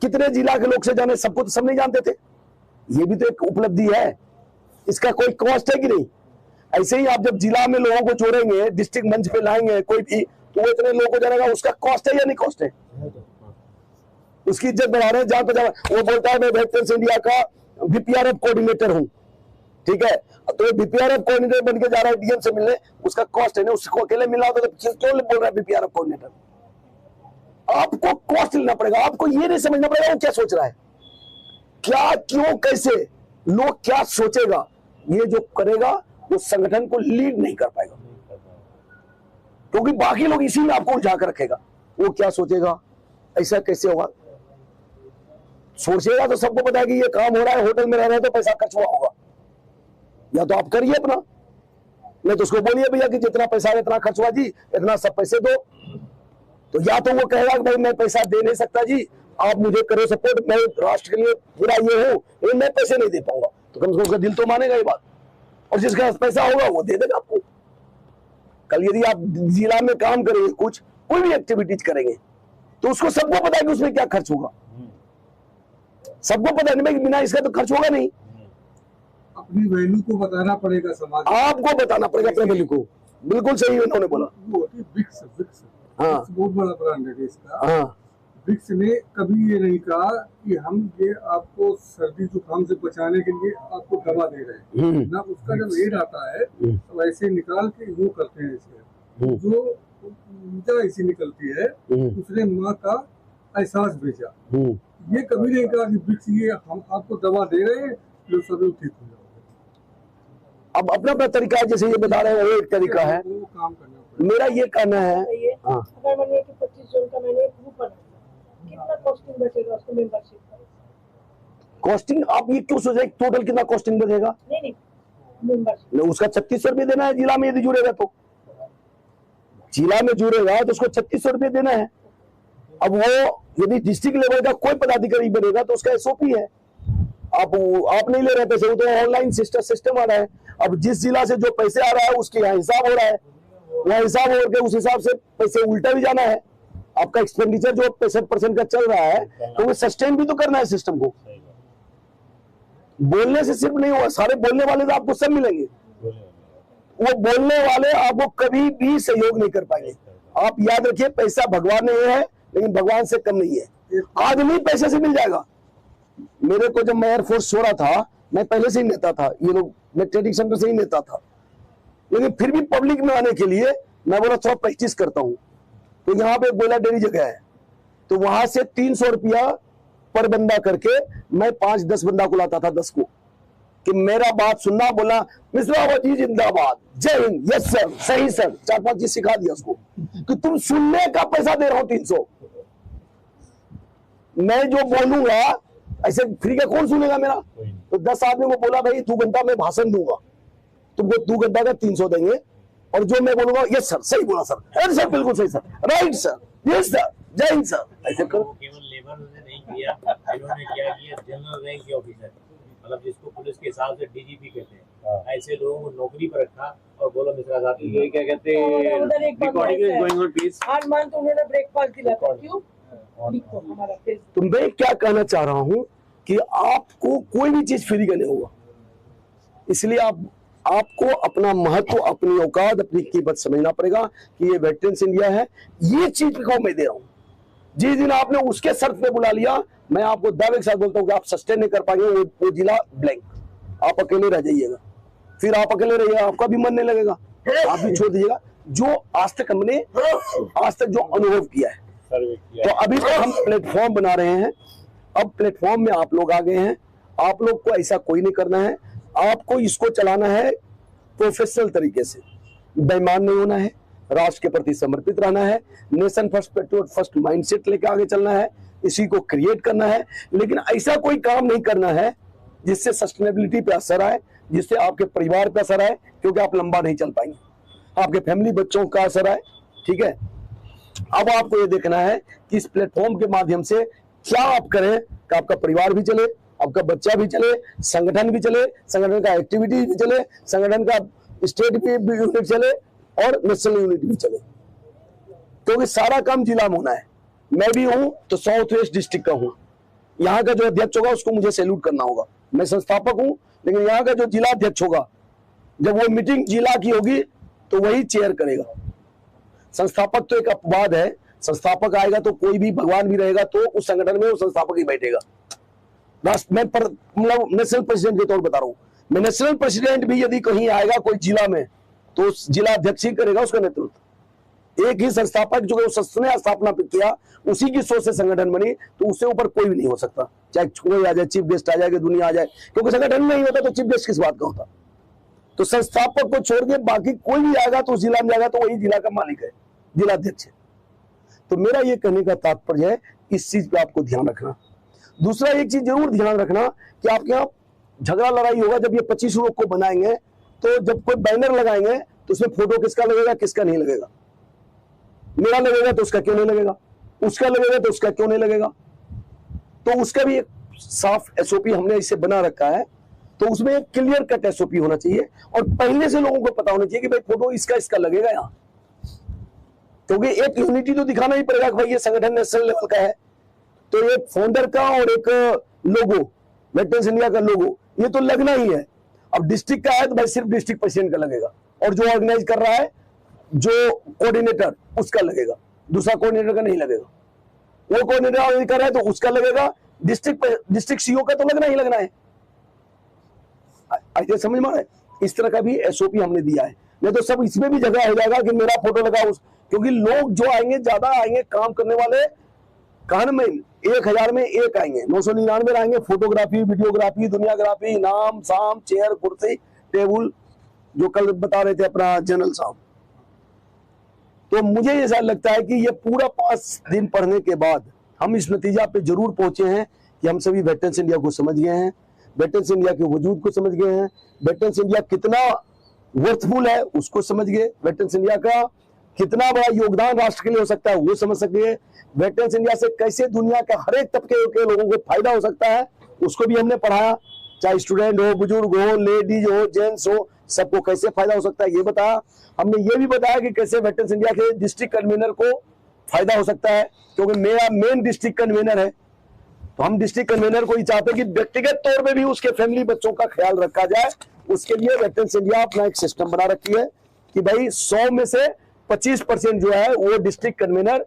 कितने जिला के लोग से जाने, सबको तो सब नहीं जानते थे, ये भी तो एक उपलब्धि है, इसका कोई कॉस्ट है कि नहीं? ऐसे ही आप जब जिला में लोगों को जोड़ेंगे, डिस्ट्रिक्ट मंच पे लाएंगे कोई भी, तो वो इतने लोगों को जानेगा, उसका कॉस्ट है या नहीं कॉस्ट है? उसकी इज्जत बढ़ा रहे हैं, जान पहचान। वो बोलता है मैं वेटरन्स इंडिया का बीपीआरएफ कोऑर्डिनेटर हूँ, ठीक है, तो बीपीआरएफ कोऑर्डिनेटर बन के जा रहा है डीएम से मिलने, उसका कॉस्ट है ना, उसको अकेले मिलना होता तो क्यों बोल रहा है बीपीआरएफ कोऑर्डिनेटर? आपको कॉस्ट लेना पड़ेगा, आपको ये नहीं समझना पड़ेगा वो क्या सोच रहा है, क्या, क्यों, कैसे, लोग क्या सोचेगा। ये जो करेगा वो संगठन को लीड नहीं कर पाएगा, क्योंकि बाकी लोग इसी में आपको उलझा कर रखेगा। वो क्या सोचेगा, ऐसा कैसे होगा, सोचेगा तो सबको पता है कि ये काम हो रहा है, होटल में रह रहे हैं तो पैसा खर्च हुआ होगा, या तो आप करिए अपना, नहीं तो उसको बोलिए भैया कि जितना पैसा है इतना खर्च हुआ जी, इतना सब पैसे दो। तो या तो वो कहेगा कि भाई मैं पैसा दे नहीं सकता जी, आप मुझे करो सपोर्ट, मैं राष्ट्र के लिए पूरा ये हूं, लेकिन मैं पैसे नहीं दे पाऊंगा, तो कम से कम उसका दिल तो मानेगा ये बात, और जिसके पास पैसा होगा वो दे देगा आपको। कल यदि आप जिला में काम करेंगे, कुछ कोई भी एक्टिविटीज करेंगे, तो उसको सबको पता है कि उसमें क्या खर्च होगा, सबको पता नहीं, बिना इसका तो खर्च होगा नहीं। अपनी वैल्यू को बताना पड़ेगा समाज, आपको बताना पड़ेगा अपने वैल्यू को। बिल्कुल सही उन्होंने बोला। विक्स हाँ, बहुत बड़ा ब्रांड है इसका। हाँ, विक्स ने कभी ये नहीं कहा कि हम ये आपको सर्दी जुकाम से बचाने के लिए आपको दवा दे रहे हैं, ना उसका जब एड आता है तो ऐसे निकाल के यूं करते हैं इसे, जो ऊर्जा ऐसी निकलती है उसने माँ का एहसास भेजा। ये कभी नहीं कहा कि विक्स ये हम आपको दवा दे रहे हैं जो सभी ठीक हो जाओगे। अब अपना अपना तरीका है, जैसे ये बता रहे हैं वो एक तरीका है, वो काम करना मेरा ये कहना है। हाँ, अगर मानिए कि 25 जून का मैंने एक ग्रुप बनाया, कितना कॉस्टिंग बचेगा उसको मेंबरशिप का? कॉस्टिंग आप ये क्यों सोच रहे, टोटल कितना कॉस्टिंग बचेगा? नहीं मेंबरशिप उसका 3600 रुपये देना है जिला में, यदि जुड़ेगा तो जिला में जुड़ेगा तो उसको 3600 रुपये देना है। अब वो यदि डिस्ट्रिक्ट लेवल का कोई पदाधिकारी बनेगा तो उसका एसओपी है, आप नहीं ले रहे पैसे, वो तो ऑनलाइन सिस्टम आ रहा है। अब जिस जिला से जो पैसे आ रहा है उसके यहाँ हिसाब हो रहा है, वहाँ हिसाब हो के उस हिसाब से पैसे उल्टा भी जाना है। आपका एक्सपेंडिचर जो 65% का चल रहा है तो वो सस्टेन भी तो करना है सिस्टम को। बोलने से सिर्फ नहीं हुआ, सारे बोलने वाले तो आपको सब मिलेंगे, वो बोलने वाले आपको कभी भी सहयोग नहीं कर पाएंगे। आप याद रखिए, पैसा भगवान नहीं है लेकिन भगवान से कम नहीं है, आदमी पैसे से मिल जाएगा। मेरे को जब मैं एयरफोर्स छोड़ा था, मैं पहले से ही नेता था, ये लोग मैं ट्रेनिंग सेंटर से ही नेता था, लेकिन फिर भी पब्लिक में आने के लिए मैं बोला थोड़ा प्रैक्टिस करता हूँ। तो यहाँ पे गोला डेरी जगह है, तो वहां से 300 रुपया पर बंदा करके मैं 5-10 बंदा को लाता था, 10 को, कि मेरा बात सुनना, बोला मिश्रावती जिंदाबाद, जय हिंद, यस सर, सही सर, 4-5 चीज सिखा दिया उसको कि तुम सुनने का पैसा दे रहा हूं 300, मैं जो बोलूंगा ऐसे फ्री का कौन सुनेगा मेरा। तो 10 आदमी को बोला भाई 2 घंटा मैं भाषण दूंगा, तुमको 2 घंटा का 300 देंगे, और जो मैं बोलूंगा यस सर, सही बोला सर, अरे सर बिल्कुल सही sir, right sir, yes sir, जय हिंद सर, ऐसे करो। केवल लेबर ने नहीं किया, इन्होंने क्या किया, जनरल रैंक के ऑफिसर, मतलब जिसको पुलिस के हिसाब से डीजीपी कहते हैं, ऐसे लोगों को नौकरी पर रखा और बोलो मिश्रा साहब ये क्या कहते हैं, उधर एक recording is going on please. Her month उन्होंने ब्रेकफास्ट दिया था, क्यों? लिखो हमारा पेज। तो मैं क्या कहना चाह रहा हूं कि आपको कोई भी चीज फ्री का नहीं होगा, इसलिए आपको अपना महत्व, अपनी औकात, अपनी कीमत समझना पड़ेगा कि ये वेटरन्स इंडिया है, ये चीज को मैं दे रहा हूं। जिस दिन आपने उसके शर्त पे बुला लिया, मैं आपको दावे के साथ बोलता हूं कि आप सस्टेन नहीं कर पाएंगे, वो जिला ब्लैंक, आप अकेले रह जाइएगा, फिर आप अकेले रहिएगा, आपका भी मन नहीं लगेगा, आप भी छोड़ दीजिएगा। जो आज तक हमने जो अनुभव किया है, तो अभी तक हम प्लेटफॉर्म बना रहे हैं, अब प्लेटफॉर्म में आप लोग आ गए हैं, आप लोग को ऐसा कोई नहीं करना है, आपको इसको चलाना है प्रोफेशनल तरीके से, बेईमान नहीं होना है, राष्ट्र के प्रति समर्पित रहना है, nation first patriot first mindset लेके आगे चलना है, इसी को क्रिएट करना है। लेकिन ऐसा कोई काम नहीं करना है जिससे सस्टेनेबिलिटी पे असर आए, जिससे आपके परिवार पे असर आए, क्योंकि आप लंबा नहीं चल पाएंगे, आपके फैमिली बच्चों का असर आए। ठीक है, अब आपको ये देखना है कि इस प्लेटफॉर्म के माध्यम से क्या आप करें कि आपका परिवार भी चले, आपका बच्चा भी चले, संगठन भी चले, संगठन का एक्टिविटी भी चले, संगठन का स्टेट भी यूनिट चले और नेशनल यूनिट भी चले, क्योंकि सारा काम जिला में होना है। मैं भी हूं तो साउथ वेस्ट डिस्ट्रिक्ट का हूं, यहाँ का जो अध्यक्ष होगा उसको मुझे सैल्यूट करना होगा, मैं संस्थापक हूं, लेकिन यहाँ का जो जिला अध्यक्ष होगा, जब वो मीटिंग जिला की होगी तो वही चेयर करेगा। संस्थापक तो एक अपवाद है, संस्थापक आएगा तो कोई भी भगवान भी रहेगा तो उस संगठन में वो संस्थापक ही बैठेगा। मैं मतलब नेशनल प्रेसिडेंट के तौर पर बता रहा हूँ, मैं नेशनल प्रेसिडेंट भी यदि कहीं आएगा कोई जिला में तो उस जिला अध्यक्ष ही करेगा उसका नेतृत्व। एक ही संस्थापक जो संस्था ने स्थापना किया, उसी की सोच से संगठन बनी, तो उससे ऊपर कोई भी नहीं हो सकता, चाहे कोई आ जाए, चीफ गेस्ट आ जाए, दुनिया आ जाए, क्योंकि संगठन नहीं होता तो चीफ गेस्ट किस बात का होता। तो संस्थापक को छोड़ के बाकी कोई भी आएगा तो उस जिला में जाएगा तो वही जिला का मालिक है, जिला अध्यक्ष है। तो मेरा ये कहने का तात्पर्य है, इस चीज पे आपको ध्यान रखना। दूसरा एक चीज जरूर ध्यान रखना कि आपके यहाँ झगड़ा लड़ाई होगा जब ये 25 लोग को बनाएंगे, तो जब कोई बैनर लगाएंगे तो उसमें फोटो किसका लगेगा, किसका नहीं लगेगा। मेरा लगेगा तो उसका क्यों नहीं लगेगा, उसका लगेगा तो उसका क्यों नहीं लगेगा। तो उसका भी एक साफ एसओपी हमने इसे बना रखा है, तो उसमें एक क्लियर कट एसओपी होना चाहिए और पहले से लोगों को पता होना चाहिए कि भाई फोटो इसका लगेगा यहाँ, क्योंकि एक यूनिटी तो दिखाना ही पड़ेगा कि भाई ये संगठन नेशनल लेवल का है। तो एक फाउंडर का और एक लोगो, वेटरन्स इंडिया का लोगो, ये तो लगना ही है। अब डिस्ट्रिक्ट का है तो भाई सिर्फ डिस्ट्रिक्ट प्रेसिडेंट का लगेगा, और जो ऑर्गेनाइज कर रहा है, जो कोऑर्डिनेटर, उसका लगेगा, दूसरा कोऑर्डिनेटर का नहीं लगेगा। वो कोऑर्डिनेटर ऑर्गेनाइज कर रहा है तो उसका लगेगा, डिस्ट्रिक्ट सीओ का तो लगना ही लगना है। ऐसे समझ में आ रहा है, इस तरह का भी एसओपी हमने दिया है। नहीं तो सब इसमें भी जगह हो जाएगा कि मेरा फोटो लगा क्योंकि लोग जो आएंगे, ज्यादा आएंगे काम करने वाले, कहन में 1000 में एक आएंगे, 999 आएंगे फोटोग्राफी, वीडियोग्राफी, दुनियाग्राफी, नाम साम, चेयर, कुर्सी, टेबल, जो कल बता रहे थे अपना जनरल साहब। तो मुझे ऐसा लगता है कि ये पूरा 5 दिन पढ़ने के बाद हम इस नतीजा पे जरूर पहुंचे हैं कि हम सभी वेटरन्स इंडिया को समझ गए हैं, वेटरन्स इंडिया के वजूद को समझ गए हैं, वेटरन्स इंडिया कितना वर्थफुल है उसको समझ गए, वेटरन्स इंडिया का कितना बड़ा योगदान राष्ट्र के लिए हो सकता है वो समझ सकते हैं, वेटरन्स इंडिया से कैसे दुनिया के हर एक तबके के लोगों को फायदा हो सकता है उसको भी हमने पढ़ाया, चाहे स्टूडेंट हो, बुजुर्ग हो, लेडीज हो, जेंट्स हो, सबको कैसे फायदा हो सकता है ये बताया। हमने ये भी बताया कि कैसे वेटरन्स इंडिया के डिस्ट्रिक्ट कन्वीनर को फायदा हो सकता है, क्योंकि मेरा मेन डिस्ट्रिक्ट कन्वीनर है, तो हम डिस्ट्रिक्ट कन्वीनर को ही चाहते हैं कि व्यक्तिगत तौर पे भी उसके फैमिली बच्चों का ख्याल रखा जाए। उसके लिए वेटरन्स इंडिया अपना एक सिस्टम बना रखी है कि भाई 100 में से 25% जो है वो डिस्ट्रिक्ट कन्वीनर,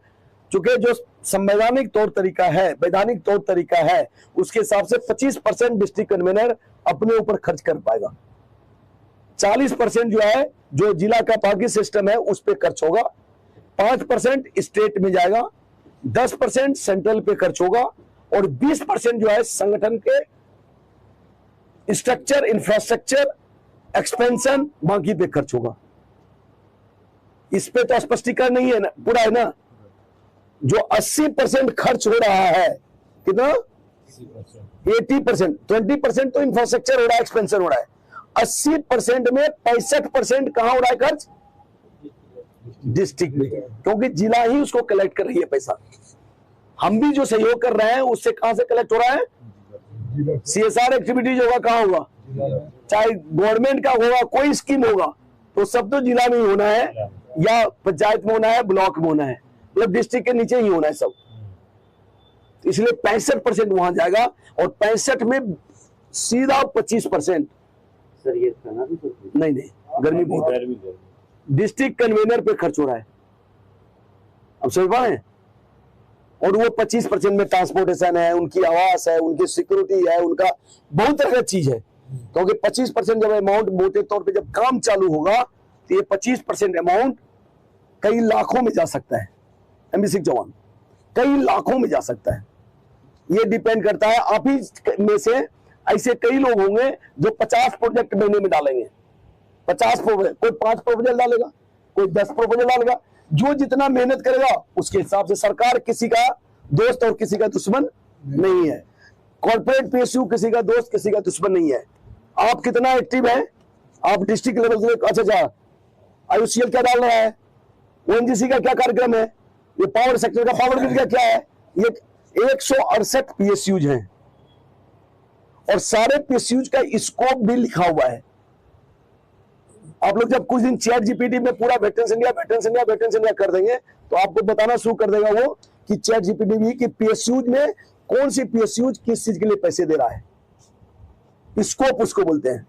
चूंकि जो संवैधानिक तौर तरीका है, वैधानिक तौर तरीका है, उसके हिसाब से 25% डिस्ट्रिक्ट कन्वीनर अपने ऊपर खर्च कर पाएगा। 40% जो है, जो जिला का पार्टी सिस्टम है उस पे खर्च होगा, 5% स्टेट में जाएगा, 10% सेंट्रल पे खर्च होगा और 20% जो है संगठन के स्ट्रक्चर, इंफ्रास्ट्रक्चर, एक्सपेंशन, बाकी पे खर्च होगा। इस पे तो स्पष्टीकरण नहीं है ना, पूरा है ना। जो 80% खर्च हो रहा है, कितना 80%, 20% तो इंफ्रास्ट्रक्चर हो रहा है, एक्सपेंशन हो रहा है, 80% में 65% कहां हो रहा है खर्च? डिस्ट्रिक्ट में, क्योंकि जिला ही उसको कलेक्ट कर रही है पैसा। हम भी जो सहयोग कर रहे हैं उससे कहां से कलेक्ट हो रहा है? CSR एक्टिविटीज होगा कहां होगा? चाहे गवर्नमेंट का होगा, कोई स्कीम होगा तो सब तो जिला में ही होना है, या पंचायत में होना है, ब्लॉक में होना है, मतलब डिस्ट्रिक्ट के नीचे ही होना है सब। इसलिए 65% वहां जाएगा और 65 में सीधा 25%। सर ये खाना भी तो नहीं, गर्मी बहुत है, डिस्ट्रिक्ट कन्वेनर पे खर्च हो रहा है, अब समझ पा रहे हैं। और वो 25% में ट्रांसपोर्टेशन है, उनकी आवास है, उनकी सिक्योरिटी है, उनका बहुत तरह की चीज है। क्योंकि 25% जब अमाउंट मोटे तौर पे जब काम चालू होगा तो ये 25% अमाउंट कई लाखों में जा सकता है। MB6 जवान कई लाखों में जा सकता है। ये डिपेंड करता है आप ही में से ऐसे कई लोग होंगे जो 50 प्रोजेक्ट महीने में डालेंगे। 50 प्रोजेक्ट, कोई 5 प्रोपोजल डालेगा, कोई 10 प्रोपोजल डालेगा। जो जितना मेहनत करेगा उसके हिसाब से। सरकार किसी का दोस्त और किसी का दुश्मन नहीं है। कॉर्पोरेट PSU किसी का दोस्त किसी का दुश्मन नहीं है। आप कितना एक्टिव है, आप डिस्ट्रिक्ट लेवल से, अच्छा IOCL क्या डाल रहा है, ONGC का क्या कार्यक्रम है, ये पावर सेक्टर का पावर ग्रिड का क्या है, ये 168 PSUज हैं और सारे PSUज का स्कोप भी लिखा हुआ है। आप लोग जब कुछ दिन ChatGPT में पूरा वेटरन्स इंडिया कर देंगे तो आपको बताना शुरू कर देगा वो कि ChatGPT भी कि PSUज में कौन सी PSUज किस चीज के लिए पैसे दे रहा है। स्कोप उसको बोलते हैं।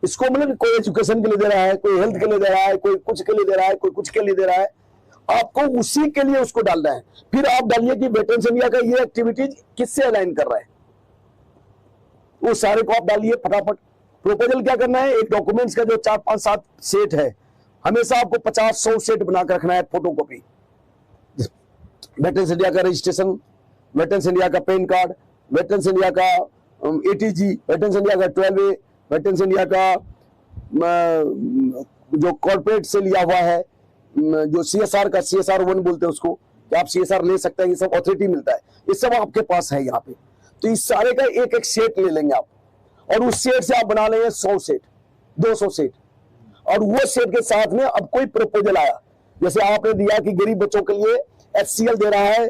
इसको मतलब कोई एजुकेशन के लिए दे रहा है, कोई हेल्थ के लिए दे रहा है, कोई कुछ के लिए दे रहा है, कोई कुछ के लिए दे रहा है। आपको उसी के लिए उसको डालना है। फिर आप डालिए कि वेटरन्स इंडिया का ये एक्टिविटीज किससे अलाइन कर रहा है, वो सारे को आप डालिए फटाफट। प्रोपोजल क्या करना है, एक डॉक्यूमेंट्स का जो 4, 5, 7 सेट है, हमेशा आपको 50-100 सेट बनाकर रखना है, फोटोकॉपी। वेटरन्स इंडिया का रजिस्ट्रेशन, वेटरन्स इंडिया का पैन कार्ड, वेटरन्स इंडिया का ATG, वेटरन्स इंडिया का 12A, वेटरन्स इंडिया का जो कॉर्पोरेट से लिया हुआ है, जो CSR का CSR 1 बोलते हैं उसको, कि आप CSR ले सकते हैं, ये सब ऑथोरिटी मिलता है, ये सब आपके पास है यहाँ पे। तो इस सारे का एक एक सेट ले लेंगे आप और उस सेट से आप बना लेंगे 100 सेट, 200 सेट। और वो सेट के साथ में अब कोई प्रपोजल आया, जैसे आपने दिया कि गरीब बच्चों के लिए HCL दे रहा है,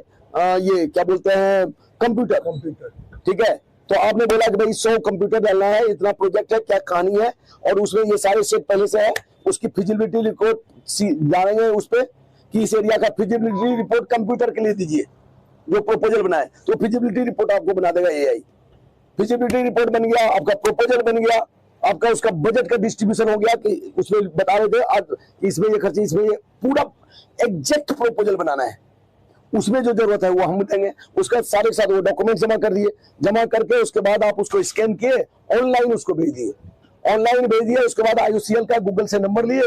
ये क्या बोलते हैं, कंप्यूटर, ठीक है। तो आपने बोला कि भाई 100 कंप्यूटर डालना है, इतना प्रोजेक्ट है, क्या कहानी है, और उसमें ये सारे सेट पहले से है। उसकी फिजिबिलिटी रिपोर्ट डालेंगे उस पर कि इस एरिया का फिजिबिलिटी रिपोर्ट कंप्यूटर के लिए दीजिए, जो प्रोपोजल बनाए। तो फिजिबिलिटी रिपोर्ट आपको बना देगा AI। फिजिबिलिटी रिपोर्ट बन गया, आपका प्रोपोजल बन गया, आपका उसका बजट का डिस्ट्रीब्यूशन हो गया कि उसमें बता रहे थे आज इसमें ये खर्चे, इसमें ये, पूरा एग्जैक्ट प्रोपोजल बनाना है। उसमें जो जरूरत है वो हम देंगे। उसका सारे के साथ वो डॉक्यूमेंट जमा कर दिए, जमा करके उसके बाद आप उसको स्कैन किए, ऑनलाइन उसको भेज दिए, उसके बाद IOCL का गूगल से नंबर लिए,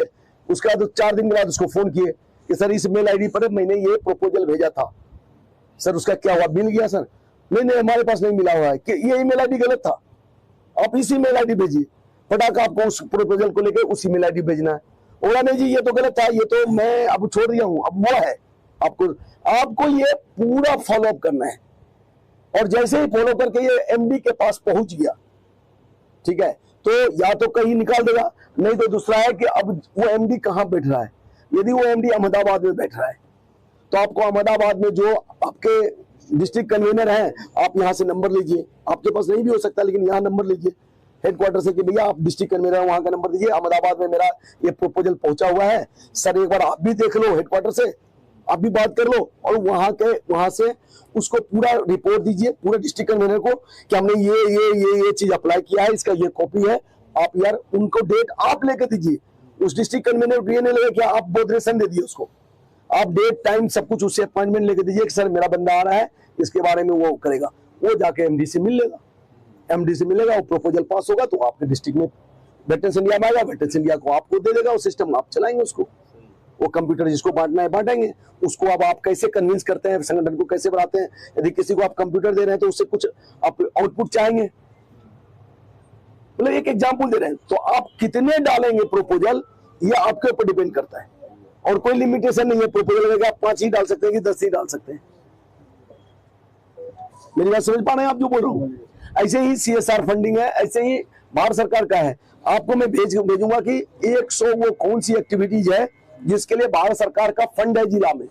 उसके बाद 4 दिन के बाद उसको फोन किए कि सर इस मेल ID पर मैंने ये प्रोपोजल भेजा था, सर उसका क्या हुआ, मिल गया सर? नहीं हमारे पास नहीं मिला हुआ है, कि ये ईमेल ID गलत था, आप इसी मेल ID भेजिए। फटाक आपको उस प्रोपोजल को लेकर उसी मेल ID भेजना है। बोला नहीं जी ये तो गलत था, ये तो मैं अब छोड़ दिया हूं, अब वो है। आपको ये पूरा फॉलो अप करना है। और जैसे ही फॉलो करके ये MD के पास पहुंच गया, ठीक है, तो या तो कहीं निकाल देगा, नहीं तो दूसरा है कि अब वो MD कहां बैठ रहा है। यदि वो MD अहमदाबाद में बैठ रहा है तो आपको अहमदाबाद में जो आपके डिस्ट्रिक्ट कन्वीनर हैं, आप यहाँ से नंबर लीजिए। आपके पास नहीं भी हो सकता, लेकिन यहाँ नंबर लीजिए हेडक्वार्टर से कि भैया आप डिस्ट्रिक्ट कन्वीनर हैं, वहां का नंबर दीजिए, अहमदाबाद में मेरा ये प्रोपोजल पहुंचा हुआ है सर, एक बार आप भी देख लो, हेडक्वार्टर से आप भी बात कर लो, और वहां से उसको पूरा रिपोर्ट दीजिए पूरे डिस्ट्रिक्ट कन्वीनर को कि हमने ये चीज अप्लाई किया है, इसका ये कॉपी है। आप यार उनको डेट आप लेकर दीजिए, उस डिस्ट्रिक्ट कन्वीनर ये नहीं लगे कि आप बोधरेशन दे दिए उसको, आप डेट टाइम सब कुछ उससे अपॉइंटमेंट लेकर दीजिए कि सर मेरा बंदा आ रहा है, इसके बारे में वो करेगा। वो जाके MD से मिल लेगा, MD से मिलेगा, वो प्रोपोजल पास होगा तो आपके डिस्ट्रिक्ट में वेटरन्स इंडिया में आएगा, वेटरन्स इंडिया को आपको दे देगा, वो सिस्टम आप चलाएंगे उसको। वो कंप्यूटर जिसको बांटना है बांटेंगे उसको। अब आप कैसे कन्विंस करते हैं, संगठन को कैसे बढ़ाते हैं। यदि किसी को आप कंप्यूटर दे रहे हैं तो उससे कुछ आप आउटपुट चाहेंगे, मतलब एक एग्जांपल दे रहे हैं, तो आप कितने डालेंगे प्रोपोजल ये आपके ऊपर डिपेंड करता है। और कोई लिमिटेशन नहीं है प्रोपोजल का, आप 5 ही डाल सकते हैं कि 10 ही डाल सकते हैं। मेरी बात समझ पा रहे हैं आप जो बोल रहा हूँ? ऐसे ही CSR फंडिंग है, ऐसे ही भारत सरकार का है। आपको मैं भेजूंगा कि 100 वो कौन सी एक्टिविटीज है जिसके लिए भारत सरकार का फंड है जिला में।